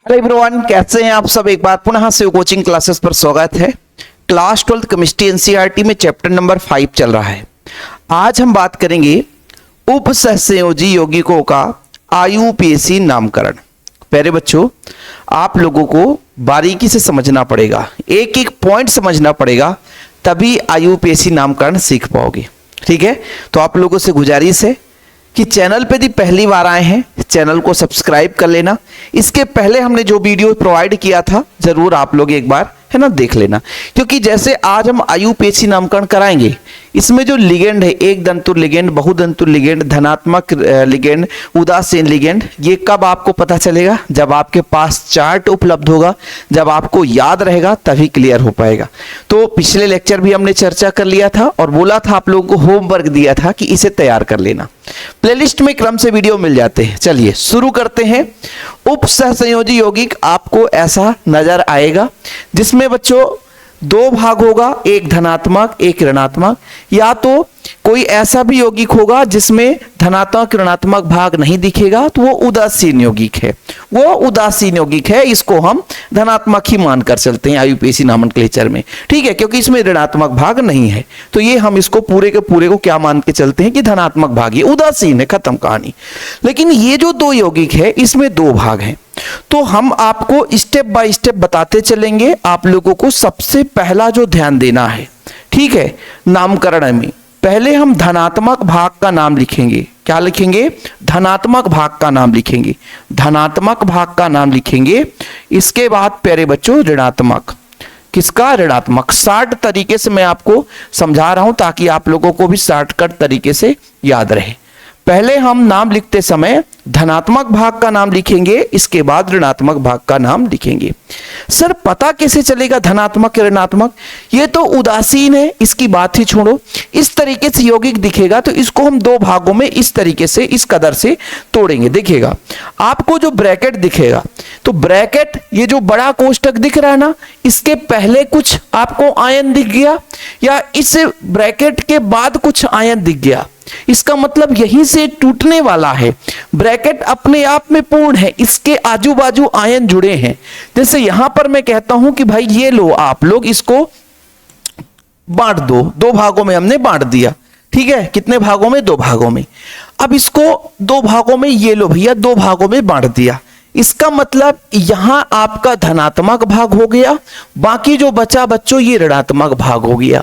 Hello everyone, कैसे हैं आप सब। एक बार पुनः से कोचिंग क्लासेस पर स्वागत है। क्लास 12 केमिस्ट्री एनसीईआरटी में चैप्टर नंबर 5 चल रहा है। आज हम बात करेंगे उप सहसंयोजी यौगिकों का आईयूपीएसी नामकरण। प्यारे बच्चों, आप लोगों को बारीकी से समझना पड़ेगा, एक एक पॉइंट समझना पड़ेगा, तभी आईयूपीएसी नामकरण सीख पाओगे। ठीक है, तो आप लोगों से गुजारिश है कि चैनल पे यदि पहली बार आए हैं चैनल को सब्सक्राइब कर लेना। इसके पहले हमने जो वीडियो प्रोवाइड किया था जरूर आप लोग एक बार है ना देख लेना, क्योंकि जैसे आज हम आईयूपीएसी नामकरण कराएंगे, इसमें जो लिगेंड है, एक दंतुर लिगेंड, बहुदंतुर लिगेंड, धनात्मक लिगेंड, उदासीन लिगेंड, ये कब आपको पता चलेगा? जब आपके पास चार्ट उपलब्ध होगा, जब आपको याद रहेगा तभी क्लियर हो पाएगा। तो पिछले लेक्चर भी हमने चर्चा कर लिया था और बोला था आप लोगों को होमवर्क दिया था कि इसे तैयार कर लेना। प्लेलिस्ट में क्रम से वीडियो मिल जाते हैं। चलिए शुरू करते हैं। उप सहसंयोजी यौगिक आपको ऐसा नजर आएगा जिसमें बच्चों दो भाग होगा, एक धनात्मक एक ऋणात्मक, या तो कोई ऐसा भी यौगिक होगा जिसमें धनात्मक ऋणात्मक भाग नहीं दिखेगा तो वो उदासीन यौगिक है। वो उदासीन यौगिक है, इसको हम धनात्मक ही मानकर चलते हैं आईयूपीएसी नोमेनक्लेचर में। ठीक है, क्योंकि इसमें ऋणात्मक भाग नहीं है, तो ये हम इसको पूरे के पूरे को क्या मान के चलते हैं कि धनात्मक भाग, ये उदासीन है, खत्म कहानी। लेकिन ये जो दो यौगिक है इसमें दो भाग हैं, तो हम आपको स्टेप बाय स्टेप बताते चलेंगे। आप लोगों को सबसे पहला जो ध्यान देना है, ठीक है, नामकरण में पहले हम धनात्मक भाग का नाम लिखेंगे। क्या लिखेंगे? धनात्मक भाग का नाम लिखेंगे। धनात्मक भाग का नाम लिखेंगे। इसके बाद प्यारे बच्चों ऋणात्मक, किसका? ऋणात्मक। शॉर्ट तरीके से मैं आपको समझा रहा हूं ताकि आप लोगों को भी शॉर्टकट तरीके से याद रहे। पहले हम नाम लिखते समय धनात्मक भाग का नाम लिखेंगे, इसके बाद ऋणात्मक भाग का नाम लिखेंगे। सर पता कैसे चलेगा धनात्मक या ऋणात्मक? ये तो उदासीन है, इसकी बात ही छोड़ो। इस तरीके से यौगिक दिखेगा तो इसको हम दो भागों में इस तरीके से, इस कदर से तोड़ेंगे। देखिएगा आपको जो ब्रैकेट दिखेगा, तो ब्रैकेट ये जो बड़ा कोष्टक दिख रहा है ना, इसके पहले कुछ आपको आयन दिख गया या इस ब्रैकेट के बाद कुछ आयन दिख गया, इसका मतलब यहीं से टूटने वाला है। ब्रैकेट अपने आप में पूर्ण है, इसके आजू बाजू आयन जुड़े हैं। जैसे यहां पर मैं कहता हूं कि भाई ये लो, आप लोग इसको बांट दो, दो भागों में हमने बांट दिया। ठीक है, कितने भागों में? दो भागों में। अब इसको दो भागों में, ये लो भैया, दो भागों में बांट दिया। इसका मतलब यहां आपका धनात्मक भाग हो गया, बाकी जो बचा बच्चों ये ऋणात्मक भाग हो गया।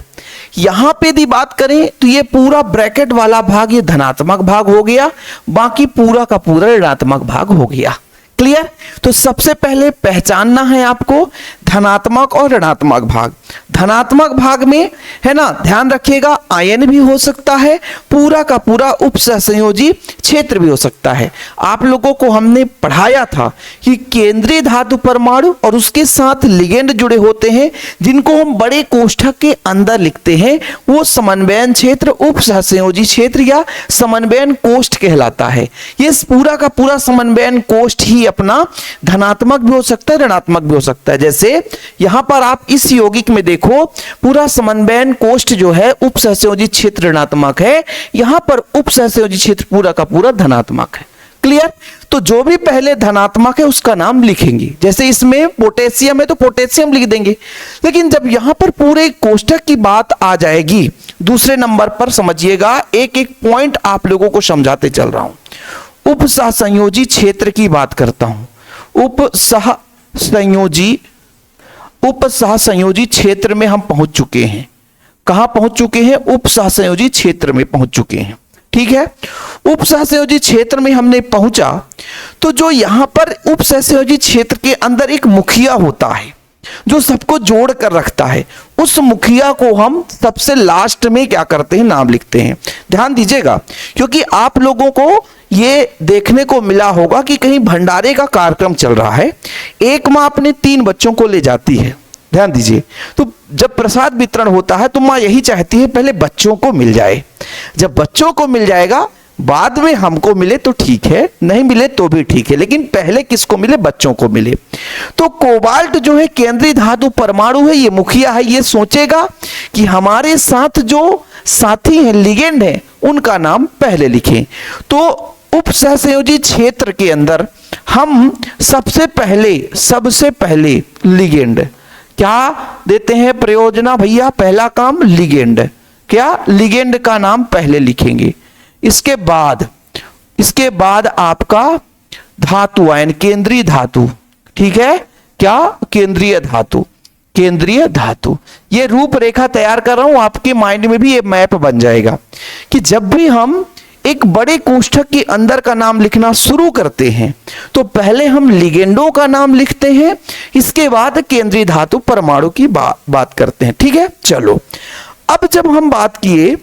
यहां पे यदि बात करें तो ये पूरा ब्रैकेट वाला भाग ये धनात्मक भाग हो गया, बाकी पूरा का पूरा ऋणात्मक भाग हो गया। क्लियर? तो सबसे पहले पहचानना है आपको धनात्मक और ऋणात्मक भाग। धनात्मक भाग में है ना, ध्यान रखिएगा, आयन भी हो सकता है, पूरा का पूरा उप सहसंयोजी क्षेत्र भी हो सकता है। आप लोगों को हमने पढ़ाया था कि केंद्रीय धातु परमाणु और उसके साथ लिगेंड जुड़े होते हैं, जिनको हम बड़े कोष्ठक के अंदर लिखते हैं, वो समन्वयन क्षेत्र, उप सहसंयोजी क्षेत्र या समन्वयन कोष्ठ कहलाता है। ये पूरा का पूरा समन्वयन कोष्ठ ही अपना धनात्मक भी हो सकता है, ऋणात्मक भी हो सकता है। जैसे यहां पर आप इस यौगिक में देखो, पूरा समन्वयन कोष्ठ जो है उप सहसंयोजी क्षेत्र ऋणात्मक है, यहां पर उप सहसंयोजी क्षेत्र पूरा का पूरा धनात्मक है। क्लियर? तो जो भी पहले धनात्मक है उसका नाम लिखेंगे। जैसे इसमें पोटेशियम है तो पोटेशियम लिख देंगे। लेकिन जब यहां पर पूरे कोष्ठक की बात आ जाएगी, दूसरे नंबर पर समझिएगा, एक एक पॉइंट आप लोगों को समझाते चल रहा हूं। उप सहसंयोजी क्षेत्र की बात करता हूं। उप सहसंयोजी क्षेत्र में हम पहुंच चुके हैं। कहां पहुंच चुके हैं? उप सहसंयोजी क्षेत्र में पहुंच चुके हैं। ठीक है, उप सहसंयोजी क्षेत्र में हमने पहुंचा तो जो यहां पर उप सहसंयोजी क्षेत्र के अंदर एक मुखिया होता है जो सबको जोड़ कर रखता है, उस मुखिया को हम सबसे लास्ट में क्या करते हैं? नाम लिखते हैं। ध्यान दीजिएगा, क्योंकि आप लोगों को ये देखने को मिला होगा कि कहीं भंडारे का कार्यक्रम चल रहा है, एक माँ अपने 3 बच्चों को ले जाती है। ध्यान दीजिए, तो जब प्रसाद वितरण होता है तो माँ यही चाहती है पहले बच्चों को मिल जाए। जब बच्चों को मिल जाएगा, बाद में हमको मिले तो ठीक है, नहीं मिले तो भी ठीक है, लेकिन पहले किसको मिले? बच्चों को मिले। तो कोबाल्ट जो है केंद्रीय धातु परमाणु है, ये मुखिया है, ये सोचेगा कि हमारे साथ जो साथी हैं, लिगेंड हैं, उनका नाम पहले लिखें। तो उप सहसंयोजी क्षेत्र के अंदर हम सबसे पहले लिगेंड क्या देते हैं प्रयोजना भैया, पहला काम लिगेंड, क्या लिगेंड का नाम पहले लिखेंगे। इसके बाद आपका धातु आयन, केंद्रीय धातु, ठीक है, क्या केंद्रीय धातु। ये रूपरेखा तैयार कर रहा हूं, आपके माइंड में भी ये मैप बन जाएगा कि जब भी हम एक बड़े कोष्ठक के अंदर का नाम लिखना शुरू करते हैं तो पहले हम लिगेंडों का नाम लिखते हैं, इसके बाद केंद्रीय धातु परमाणु की बात करते हैं, ठीक है। चलो अब जब हम बात किए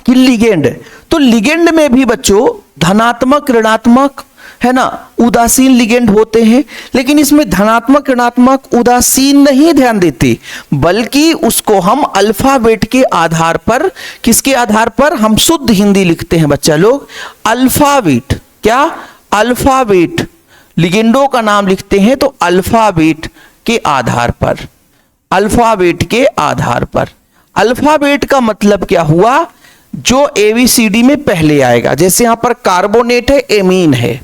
कि लिगेंड, तो लिगेंड में भी बच्चों धनात्मक ऋणात्मक है ना, उदासीन लिगेंड होते हैं, लेकिन इसमें धनात्मक ऋणात्मक उदासीन नहीं ध्यान देते, बल्कि उसको हम अल्फाबेट के आधार पर, किसके आधार पर, हम शुद्ध हिंदी लिखते हैं बच्चा लोग, अल्फाबेट, क्या अल्फाबेट, लिगेंडों का नाम लिखते हैं तो अल्फाबेट के आधार पर, अल्फाबेट का मतलब क्या हुआ, जो ABCD में पहले आएगा। जैसे यहां पर कार्बोनेट है, एमीन है,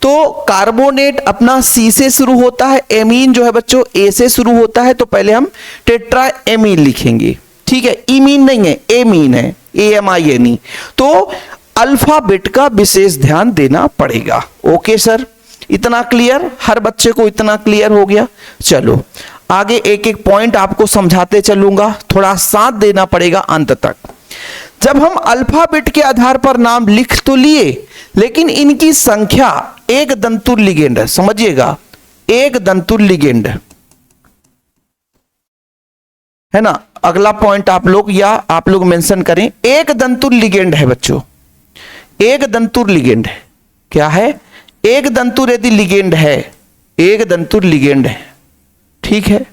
तो कार्बोनेट अपना C से शुरू होता है, एमीन जो है बच्चों A से शुरू होता है, तो पहले हम टेट्रा एमीन लिखेंगे, ठीक है, इमीन नहीं है, एमीन है, AMINE। तो अल्फाबेट का विशेष ध्यान देना पड़ेगा। ओके सर, इतना क्लियर, हर बच्चे को इतना क्लियर हो गया। चलो आगे एक एक पॉइंट आपको समझाते चलूंगा, थोड़ा साथ देना पड़ेगा अंत तक। जब हम अल्फाबेट के आधार पर नाम लिख तो लिए, लेकिन इनकी संख्या एक दंतुर लिगेंड है, समझिएगा, एक दंतुर लिगेंड है ना। अगला पॉइंट आप लोग मेंशन करें, एक दंतुर लिगेंड है बच्चों, एक दंतुर लिगेंड है, क्या है, एक दंतुर यदि लिगेंड है, एक दंतुर लिगेंड है, ठीक है,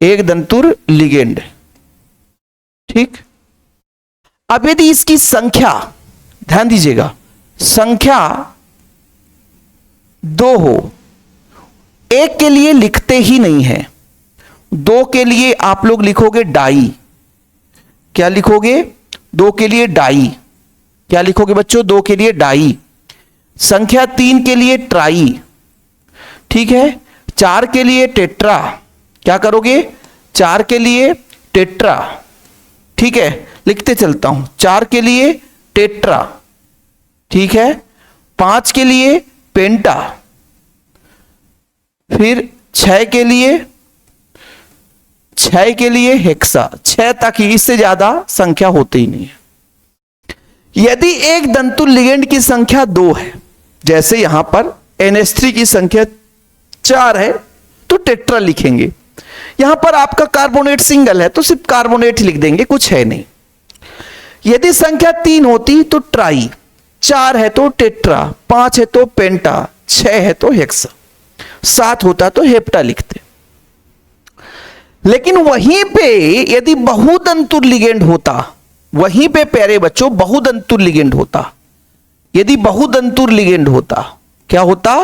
एक दंतुर लिगेंड, ठीक। अब यदि इसकी संख्या, ध्यान दीजिएगा, संख्या 2 हो, एक के लिए लिखते ही नहीं है, 2 के लिए आप लोग लिखोगे डाई, क्या लिखोगे, 2 के लिए डाई, क्या लिखोगे बच्चों, 2 के लिए डाई। संख्या 3 के लिए ट्राई, ठीक है, 4 के लिए टेट्रा, क्या करोगे, 4 के लिए टेट्रा, ठीक है, लिखते चलता हूं, 4 के लिए टेट्रा, ठीक है, 5 के लिए पेंटा, फिर 6 के लिए हेक्सा, 6 तक ही, इससे ज्यादा संख्या होती ही नहीं है। यदि एक दंतुर लिगेंड की संख्या 2 है, जैसे यहां पर NH3 की संख्या 4 है, तो टेट्रा लिखेंगे। यहां पर आपका कार्बोनेट सिंगल है तो सिर्फ कार्बोनेट ही लिख देंगे, कुछ है नहीं। यदि संख्या 3 होती तो ट्राई, 4 है तो टेट्रा, 5 है तो पेंटा, 6 है तो हेक्सा, 7 होता तो हेप्टा लिखते। लेकिन वहीं पे यदि बहुदंतुर लिगेंड होता, वहीं पे प्यारे बच्चों बहुदंतुर लिगेंड होता, यदि बहुदंतुर लिगेंड होता, क्या होता,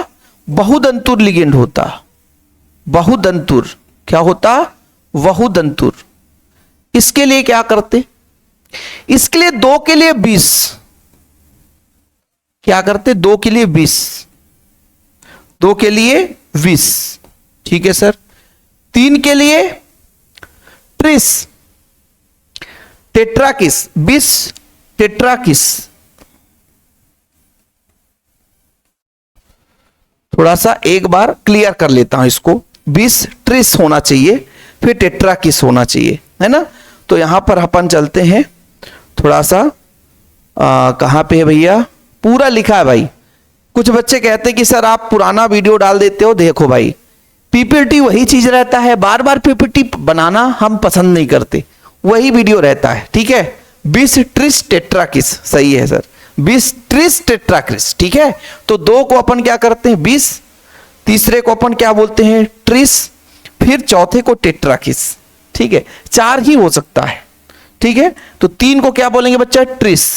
बहुदंतुर लिगेंड होता, बहुदंतुर, क्या होता, बहुदंतुर। इसके लिए क्या करते, इसके लिए 2 के लिए 20, क्या करते, 2 के लिए 20, 2 के लिए 20, ठीक है सर। 3 के लिए ट्रिस, टेट्राकिस, 20 टेट्राकिस, थोड़ा सा एक बार क्लियर कर लेता हूं इसको, 20 ट्रिस होना चाहिए, फिर टेट्राकिस होना चाहिए, है ना। तो यहां पर अपन चलते हैं थोड़ा सा, कहां पे है भैया, पूरा लिखा है भाई। कुछ बच्चे कहते हैं कि सर आप पुराना वीडियो डाल देते हो, देखो भाई PPT वही चीज रहता है, बार बार PPT बनाना हम पसंद नहीं करते, वही वीडियो रहता है, ठीक है। 20 ट्रिस टेट्राकिस, सही है सर, 20 ट्रिस टेट्राकिस, ठीक है। तो 2 को अपन क्या करते हैं 20, तीसरे को अपन क्या बोलते हैं ट्रिस, फिर चौथे को टेट्राकिस, ठीक है। 4 ही हो सकता है, ठीक है। तो 3 को क्या बोलेंगे बच्चा, ट्रिस,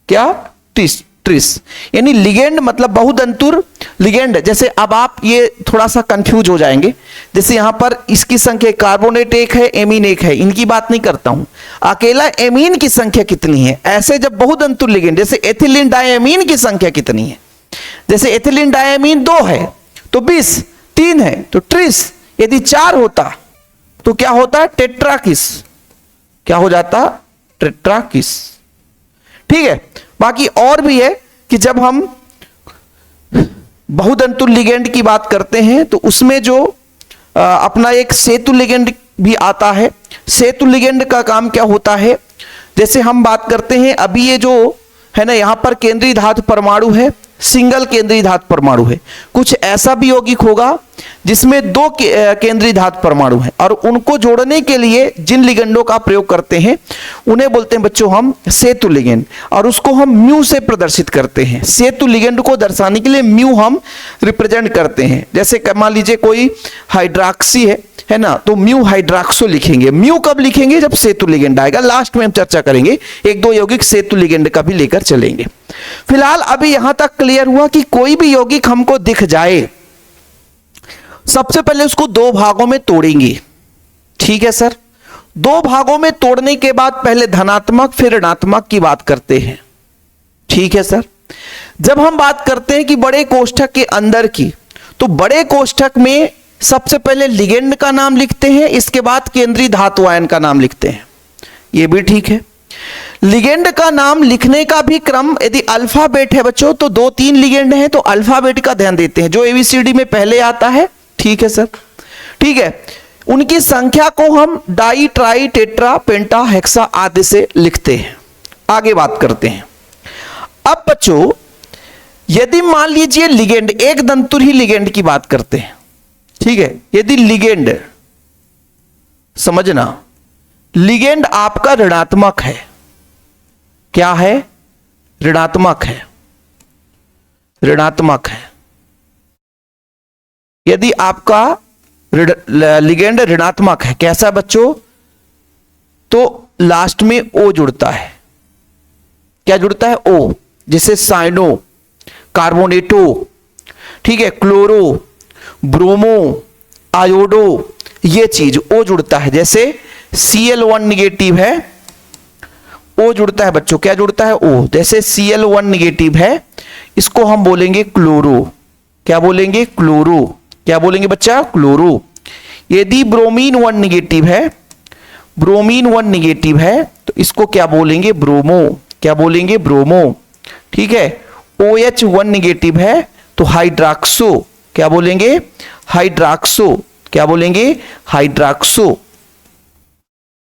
क्या, ट्रिस, ट्रिस, यानी लिगेंड मतलब बहुदंतुर लिगेंड। जैसे अब आप ये थोड़ा सा कंफ्यूज हो जाएंगे, जैसे यहां पर इसकी संख्या कार्बोनेट 1 है, एमीन 1 है, इनकी बात नहीं करता हूं, अकेला एमीन की संख्या कितनी है। ऐसे जब बहुदंतुर लिगेंड, जैसे एथिलीन डायमीन की संख्या कितनी है, जैसे एथिलीन डायमीन 2 है तो 20, 3 है तो ट्रिस, यदि 4 होता तो क्या होता है? टेट्राकिस। क्या हो जाता? टेट्राकिस। ठीक है। बाकी और भी है कि जब हम बहुतंतु लिगेंड की बात करते हैं तो उसमें जो अपना एक सेतु लिगेंड भी आता है। सेतु लिगेंड का काम क्या होता है? जैसे हम बात करते हैं अभी ये जो है ना, यहां पर केंद्रीय धातु परमाणु है, सिंगल केंद्रीय धातु परमाणु है। कुछ ऐसा भी यौगिक होगा जिसमें 2 केंद्रीय धातु परमाणु है और उनको जोड़ने के लिए जिन लिगेंडों का प्रयोग करते हैं उन्हें बोलते हैं बच्चों हम सेतु लिगेंड, और उसको हम म्यू से प्रदर्शित करते हैं। सेतु लिगेंड को दर्शाने के लिए म्यू हम रिप्रेजेंट करते हैं। जैसे मान लीजिए कोई हाइड्रॉक्सी है ना, तो म्यू हाइड्रॉक्सो लिखेंगे। म्यू कब लिखेंगे? जब सेतु लिगेंड आएगा। लास्ट में हम चर्चा करेंगे, 1-2 यौगिक सेतु लिगेंड का भी लेकर चलेंगे। फिलहाल अभी यहां तक क्लियर हुआ कि कोई भी यौगिक हमको दिख जाए, सबसे पहले उसको 2 भागों में तोड़ेंगे। ठीक है सर। 2 भागों में तोड़ने के बाद पहले धनात्मक फिर ऋणात्मक की बात करते हैं। ठीक है सर। जब हम बात करते हैं कि बड़े कोष्ठक के अंदर की, तो बड़े कोष्ठक में सबसे पहले लिगेंड का नाम लिखते हैं, इसके बाद केंद्रीय धातु आयन का नाम लिखते हैं। यह भी ठीक है। लिगेंड का नाम लिखने का भी क्रम, यदि अल्फाबेट है बच्चों तो 2-3 लिगेंड हैं तो अल्फाबेट का ध्यान देते हैं, जो एबीसीडी में पहले आता है। ठीक है सर। ठीक है। उनकी संख्या को हम डाई, ट्राई, टेट्रा, पेंटा, हेक्सा आदि से लिखते हैं। आगे बात करते हैं। अब बच्चों यदि मान लीजिए लिगेंड, एक दंतुर ही लिगेंड की बात करते हैं। ठीक है। यदि लिगेंड, समझना, लिगेंड आपका ऋणात्मक है। क्या है? ऋणात्मक है। ऋणात्मक है। यदि आपका लिगेंड ऋणात्मक है, कैसा बच्चों? तो लास्ट में ओ जुड़ता है। क्या जुड़ता है? ओ। जैसे साइनो, कार्बोनेटो, ठीक है, क्लोरो, ब्रोमो, आयोडो, ये चीज ओ जुड़ता है। जैसे Cl1 निगेटिव है, ओ जुड़ता है बच्चों। क्या जुड़ता है? ओ। जैसे Cl1 निगेटिव है, इसको हम बोलेंगे क्लोरो। क्या बोलेंगे? क्लोरो। क्या बोलेंगे बच्चा? क्लोरो। यदि ब्रोमीन 1 निगेटिव है, ब्रोमीन 1 निगेटिव है तो इसको क्या बोलेंगे? ब्रोमो। क्या बोलेंगे? ब्रोमो। ठीक है। OH1 निगेटिव है तो हाइड्रॉक्सो। क्या बोलेंगे? हाइड्रॉक्सो। क्या बोलेंगे? हाइड्रॉक्सो।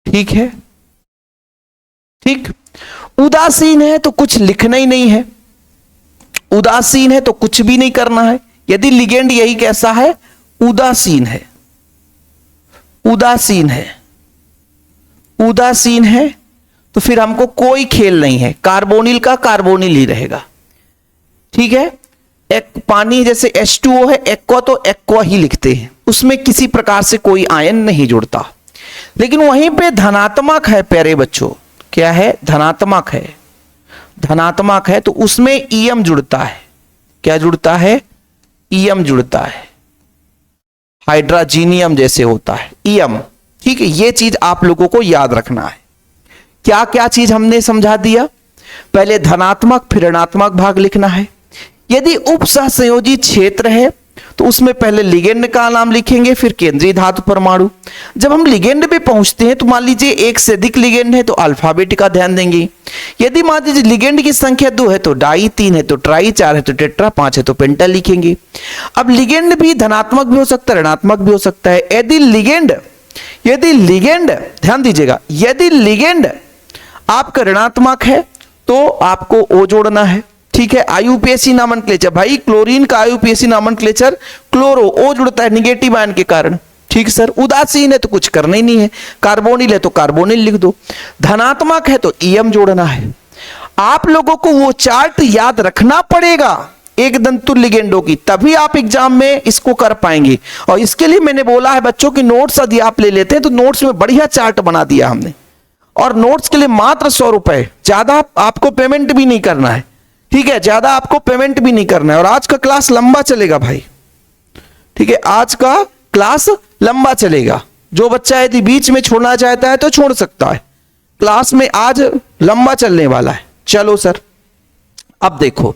ठीक है। ठीक। उदासीन है तो कुछ लिखना ही नहीं है, उदासीन है तो कुछ भी नहीं करना है। यदि लिगेंड यही कैसा है? उदासीन है। उदासीन है। उदासीन है तो फिर हमको कोई खेल नहीं है, कार्बोनिल का कार्बोनिल ही रहेगा। ठीक है। एक पानी जैसे H2O है, एक्वा तो एक्वा ही लिखते हैं, उसमें किसी प्रकार से कोई आयन नहीं जुड़ता। लेकिन वहीं पे धनात्मक है प्यारे बच्चों। क्या है? धनात्मक है। धनात्मक है तो उसमें ईएम जुड़ता है। क्या जुड़ता है? ईएम जुड़ता है। हाइड्रोजीनियम जैसे होता है, ईएम। ठीक है। ये चीज आप लोगों को याद रखना है। क्या क्या चीज हमने समझा दिया? पहले धनात्मक फिर ऋणात्मक भाग लिखना है। यदि उपसहसंयोजी क्षेत्र है तो उसमें पहले लिगेंड का नाम लिखेंगे, फिर केंद्रीय धातु परमाणु। जब हम लिगेंड पे पहुंचते हैं तो मान लीजिए एक से अधिक लिगेंड है तो अल्फाबेट का ध्यान देंगे। यदि मान लीजिए लिगेंड की संख्या 2 है तो डाई, 3 है तो ट्राई, 4 है तो टेट्रा, 5 है तो पेंटा लिखेंगे। अब लिगेंड भी धनात्मक भी हो सकता है, ऋणात्मक भी हो सकता है। यदि लिगेंड ध्यान दीजिएगा, यदि लिगेंड आपका ऋणात्मक है तो आपको ओ जोड़ना है। ठीक है। आईयूपीएसी नोमेनक्लेचर, भाई क्लोरीन का आईयूपीएसी नोमेनक्लेचर क्लोरो, ओ जुड़ता है निगेटिव आयन के कारण। ठीक सर। उदासीन है तो कुछ करना ही नहीं है, कार्बोनिल है तो कार्बोनिल लिख दो, धनात्मक है तो ईएम जोड़ना है। आप लोगों को वो चार्ट याद रखना पड़ेगा एक दंतुर लिगेंडों की, तभी आप एग्जाम में इसको कर पाएंगे। और इसके लिए मैंने बोला है बच्चों की नोट्स यदि आप ले लेते हैं तो नोट्स में बढ़िया चार्ट बना दिया हमने, और नोट्स के लिए मात्र 100 रुपए, ज्यादा आपको पेमेंट भी नहीं करना है। ठीक है। ज्यादा आपको पेमेंट भी नहीं करना है। और आज का क्लास लंबा चलेगा भाई। ठीक है। आज का क्लास लंबा चलेगा। जो बच्चा यदि बीच में छोड़ना चाहता है तो छोड़ सकता है, क्लास में आज लंबा चलने वाला है। चलो सर, अब देखो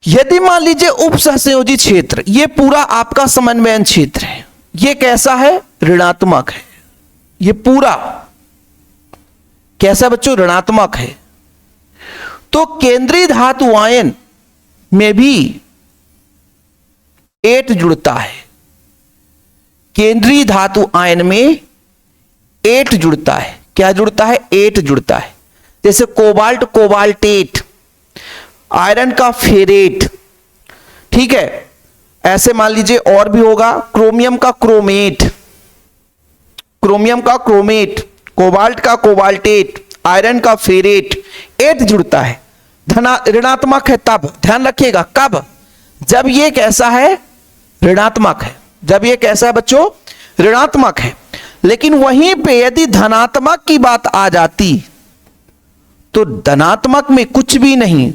यदि मान लीजिए उप सहसंयोजी क्षेत्र, ये पूरा आपका समन्वयन क्षेत्र है, ये कैसा है? ऋणात्मक है। ये पूरा कैसा बच्चों? ऋणात्मक है। तो केंद्रीय धातु आयन में भी 8 जुड़ता है। केंद्रीय धातु आयन में 8 जुड़ता है। क्या जुड़ता है? 8 जुड़ता है। जैसे कोबाल्ट कोबाल्टेट, आयरन का फेरेट, ठीक है। ऐसे मान लीजिए और भी होगा, क्रोमियम का क्रोमेट, क्रोमियम का क्रोमेट, कोबाल्ट का कोबाल्टेट, आयरन का फेरेट, 8 जुड़ता है। ऋणात्मक है तब, ध्यान रखिएगा, कब? जब ये कैसा है? ऋणात्मक है। जब ये कैसा है बच्चों? ऋणात्मक है। लेकिन वहीं पे यदि धनात्मक की बात आ जाती तो धनात्मक में कुछ भी नहीं,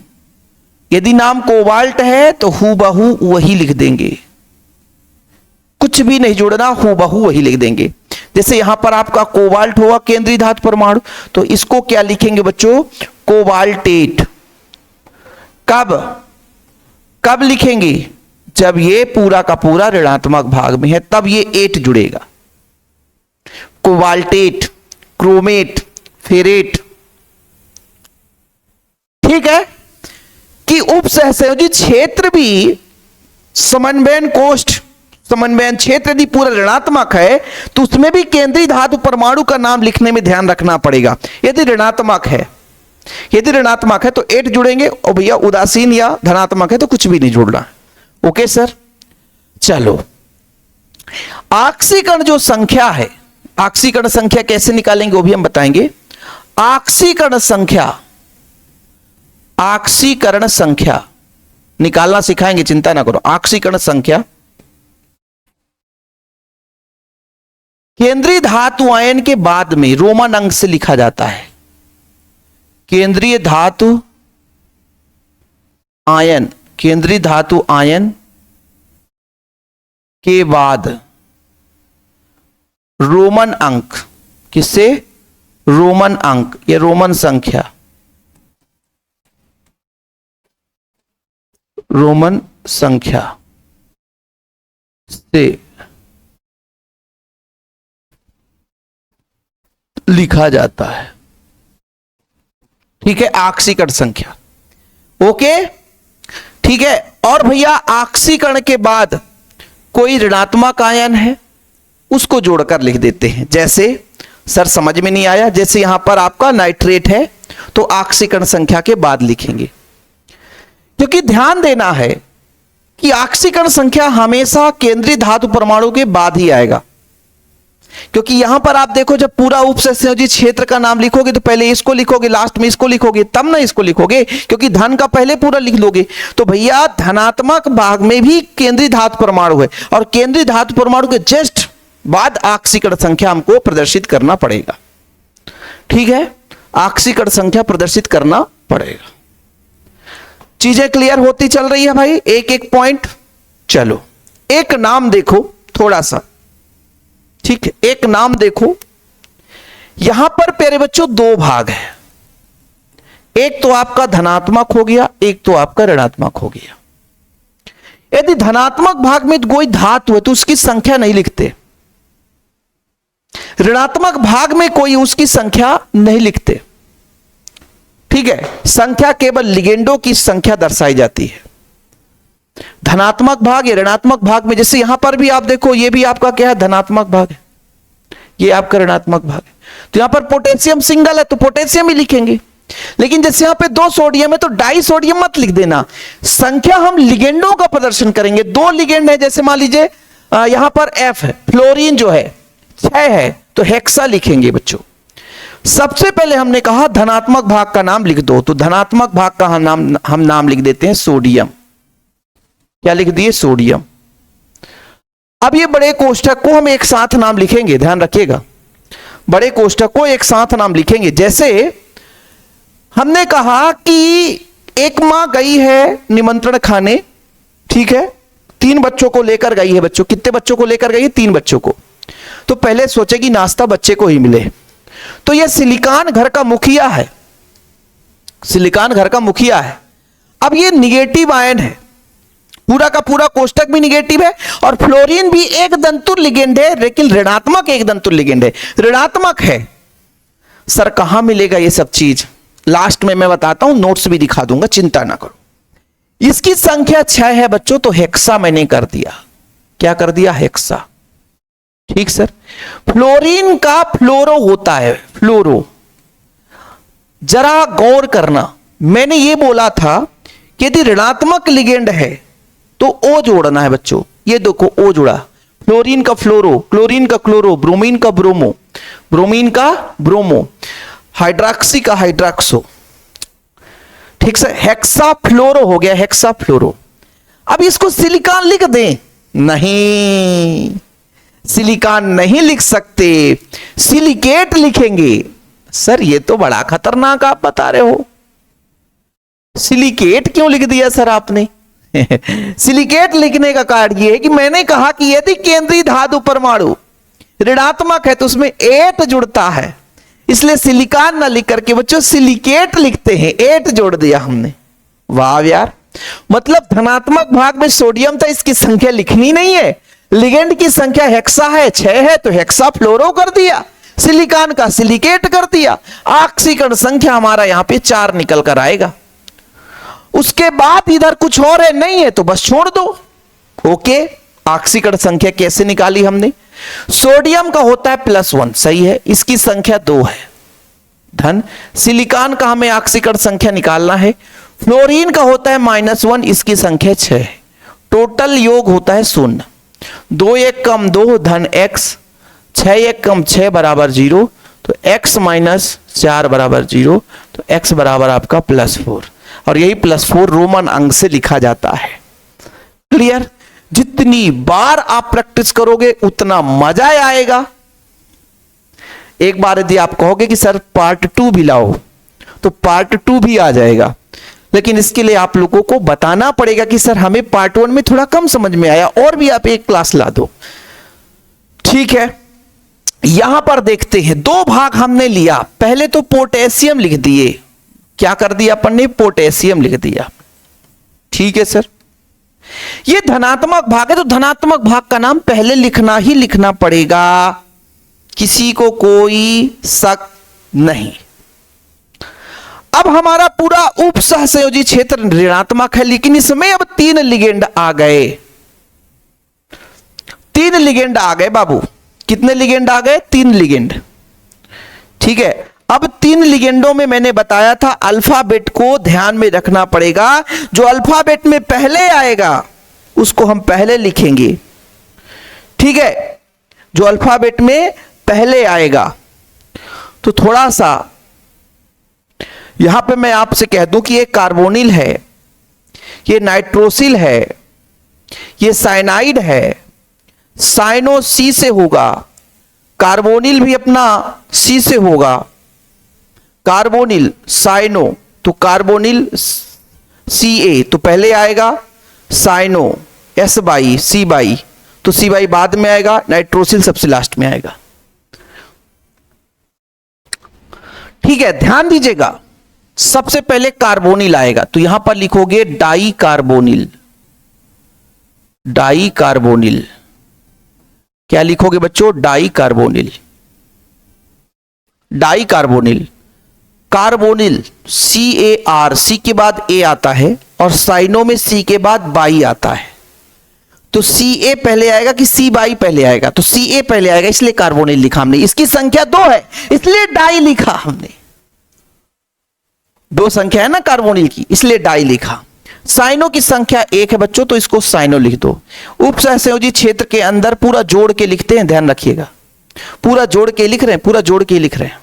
यदि नाम कोबाल्ट है तो हूबहू वही लिख देंगे, कुछ भी नहीं जोड़ना, हूबहू वही लिख देंगे। जैसे यहां पर आपका कोबाल्ट होगा केंद्रीय धातु परमाणु, तो इसको क्या लिखेंगे बच्चों? कोबाल्टेट। कब? कब लिखेंगे? जब ये पूरा का पूरा ऋणात्मक भाग में है, तब ये 8 जुड़ेगा। कोबाल्टेट, क्रोमेट, फेरेट, ठीक है। कि उप सहसंयोजी क्षेत्र भी समन्वयन कोष्ठ, समन्वयन क्षेत्र यदि पूरा ऋणात्मक है तो उसमें भी केंद्रीय धातु परमाणु का नाम लिखने में ध्यान रखना पड़ेगा। यदि ऋणात्मक है, यदि ऋणात्मक है तो 8 जुड़ेंगे, और भैया उदासीन या धनात्मक है तो कुछ भी नहीं जोड़ना। ओके सर, चलो आक्सीकरण जो संख्या है, आक्सीकरण संख्या कैसे निकालेंगे वो भी हम बताएंगे। आक्सीकरण संख्या, आक्सीकरण संख्या निकालना सिखाएंगे, चिंता ना करो। आक्सीकरण संख्या केंद्रीय धातु आयन के बाद में रोमन अंक से लिखा जाता है। केंद्रीय धातु आयन, केंद्रीय धातु आयन के बाद रोमन अंक, किससे? रोमन अंक या रोमन संख्या, रोमन संख्या से लिखा जाता है, ठीक है। आक्सीकरण संख्या, ओके, ठीक है। और भैया आक्सीकरण के बाद कोई ऋणात्मक आयन है उसको जोड़कर लिख देते हैं। जैसे सर समझ में नहीं आया, जैसे यहां पर आपका नाइट्रेट है तो आक्सीकरण संख्या के बाद लिखेंगे, क्योंकि ध्यान देना है कि आक्सीकरण संख्या हमेशा केंद्रीय धातु परमाणु के बाद ही आएगा। क्योंकि यहां पर आप देखो, जब पूरा उप सहसंयोजी क्षेत्र का नाम लिखोगे तो पहले इसको लिखोगे, लास्ट में इसको लिखोगे, तब ना इसको लिखोगे, क्योंकि धन का पहले पूरा लिख लोगे। तो भैया धनात्मक भाग में भी केंद्रीय धातु परमाणु है, और केंद्रीय धातु परमाणु के जस्ट बाद आक्सीकरण संख्या हमको प्रदर्शित करना पड़ेगा, ठीक है। आक्सीकरण संख्या प्रदर्शित करना पड़ेगा। चीजें क्लियर होती चल रही है भाई, एक एक पॉइंट। चलो एक नाम देखो थोड़ा सा, ठीक है। एक नाम देखो, यहां पर प्यारे बच्चों 2 भाग है, एक तो आपका धनात्मक हो गया, एक तो आपका ऋणात्मक हो गया। यदि धनात्मक भाग में कोई धातु है तो उसकी संख्या नहीं लिखते, ऋणात्मक भाग में कोई उसकी संख्या नहीं लिखते, ठीक है। संख्या केवल लिगेंडों की संख्या दर्शाई जाती है। धनात्मक भाग या ऋणात्मक भाग में, जैसे यहां पर भी आप देखो, ये भी आपका क्या है? धनात्मक भाग है, ये आपका ऋणात्मक भाग है। तो यहां पर पोटेशियम सिंगल है तो पोटेशियम ही लिखेंगे। लेकिन जैसे यहां पे 2 सोडियम है तो डाई सोडियम मत लिख देना, संख्या हम लिगेंडों का प्रदर्शन करेंगे। 2 लिगेंड है, जैसे मान लीजिए यहां पर F है, फ्लोरीन जो है 6 है तो हेक्सा लिखेंगे बच्चों। सबसे पहले हमने कहा धनात्मक भाग का नाम लिख दो, तो धनात्मक भाग का हम नाम लिख देते हैं सोडियम। क्या लिख दिए? सोडियम। अब ये बड़े कोष्ठक को हम एक साथ नाम लिखेंगे, ध्यान रखिएगा, बड़े कोष्ठक को एक साथ नाम लिखेंगे। जैसे हमने कहा कि एक मां गई है निमंत्रण खाने, ठीक है, 3 बच्चों को लेकर गई है। बच्चों कितने बच्चों को लेकर गई है? 3 बच्चों को। तो पहले सोचेगी नाश्ता बच्चे को ही मिले, तो यह सिलिकॉन घर का मुखिया है, सिलिकॉन घर का मुखिया है। अब ये निगेटिव आयन है, पूरा का पूरा कोष्टक भी निगेटिव है, और फ्लोरीन भी एक दंतुर लिगेंड है, लेकिन ऋणात्मक एक दंतुर लिगेंड है, ऋणात्मक है। सर कहां मिलेगा ये सब चीज? लास्ट में मैं बताता हूं, नोट्स भी दिखा दूंगा, चिंता ना करो। इसकी संख्या 6 है बच्चों, तो हेक्सा मैंने कर दिया। क्या कर दिया? हेक्सा। ठीक सर। फ्लोरीन का फ्लोरो होता है, फ्लोरो। जरा गौर करना, मैंने ये बोला था कि यदि ऋणात्मक लिगेंड है तो O जोड़ना है बच्चों। ये देखो O जुड़ा, फ्लोरीन का फ्लोरो, क्लोरीन का क्लोरो, ब्रोमीन का ब्रोमो, ब्रोमीन का ब्रोमो, हाइड्रॉक्सी का हाइड्रॉक्सो। ठीक से, हेक्सा फ्लोरो हो गया, हेक्सा फ्लोरो। अब इसको सिलिकॉन लिख दें? नहीं, सिलिकॉन नहीं लिख सकते, सिलिकेट लिखेंगे। सर ये तो बड़ा खतरनाक आप बता रहे हो, सिलिकेट क्यों लिख दिया सर आपने? सिलिकेट लिखने का कारण यह है कि मैंने कहा कि यदि केंद्रीय धातु परमाणु ऋणात्मक है तो उसमें 8 जुड़ता है, इसलिए सिलिकॉन ना लिख करके बच्चों सिलिकेट लिखते हैं, 8 जोड़ दिया हमने। वाह यार, मतलब धनात्मक भाग में सोडियम था, इसकी संख्या लिखनी नहीं है, लिगेंड की संख्या हेक्सा है, 6 है, तो हेक्सा फ्लोरो कर दिया, सिलिकॉन का सिलिकेट कर दिया। ऑक्सीकरण संख्या हमारा यहां पे 4 निकल कर आएगा। उसके बाद इधर कुछ और है नहीं है तो बस छोड़ दो। ओके, ऑक्सीकरण संख्या कैसे निकाली हमने? सोडियम का होता है +1, सही है, इसकी संख्या 2 है धन। सिलिकॉन का हमें ऑक्सीकरण संख्या निकालना है, फ्लोरीन का होता है -1, इसकी संख्या 6 है। टोटल योग होता है 0। 2 1 कम 2 धन x, 6 1 कम 6 बराबर 0, तो x - 4 बराबर 0, तो x बराबर आपका +4, और यही +4 रोमन अंक से लिखा जाता है। क्लियर? जितनी बार आप प्रैक्टिस करोगे उतना मजा आएगा। एक बार यदि आप कहोगे कि सर पार्ट 2 भी लाओ, तो पार्ट 2 भी आ जाएगा, लेकिन इसके लिए आप लोगों को बताना पड़ेगा कि सर हमें पार्ट 1 में थोड़ा कम समझ में आया, और भी आप एक क्लास ला दो। ठीक है, यहां पर देखते हैं 2 भाग हमने लिया। पहले तो पोटेशियम लिख दिए, क्या कर दिया अपन ने? पोटेशियम लिख दिया। ठीक है सर, ये धनात्मक भाग है, तो धनात्मक भाग का नाम पहले लिखना ही लिखना पड़ेगा, किसी को कोई शक नहीं। अब हमारा पूरा उप सहसंयोजी क्षेत्र ऋणात्मक है, लेकिन इसमें अब 3 लिगेंड आ गए। 3 लिगेंड आ गए बाबू। कितने लिगेंड आ गए? 3 लिगेंड। ठीक है, अब 3 लिगेंडों में मैंने बताया था अल्फाबेट को ध्यान में रखना पड़ेगा। जो अल्फाबेट में पहले आएगा उसको हम पहले लिखेंगे। ठीक है, जो अल्फाबेट में पहले आएगा, तो थोड़ा सा यहां पे मैं आपसे कह दूं कि ये कार्बोनिल है, ये नाइट्रोसिल है, ये साइनाइड है, साइनो सी से होगा, कार्बोनिल भी अपना सी से होगा, कार्बोनिल साइनो, तो कार्बोनिल Ca तो पहले आएगा, साइनो S/C/, तो C/ बाद में आएगा, नाइट्रोसिल सबसे लास्ट में आएगा। ठीक है, ध्यान दीजिएगा, सबसे पहले कार्बोनिल आएगा, तो यहां पर लिखोगे डाई कार्बोनिल। डाई कार्बोनिल क्या लिखोगे बच्चों? Di carbonyl. Di carbonyl, carbonyl CAR, C के बाद ए आता है, और साइनो में सी के बाद बाई आता है, तो Ca पहले आएगा कि C/, पहले आएगा? तो Ca पहले आएगा, इसलिए कार्बोनिल लिखा हमने। इसकी संख्या 2 है, इसलिए डाई लिखा हमने। 2 संख्या है ना कार्बोनिल की, इसलिए डाई लिखा। साइनो की संख्या 1 है बच्चों, तो इसको साइनो लिख दो। उप सहसंयोजी क्षेत्र के अंदर पूरा जोड़ के लिखते हैं, ध्यान रखिएगा, पूरा जोड़ के लिख रहे हैं, पूरा जोड़ के लिख रहे हैं,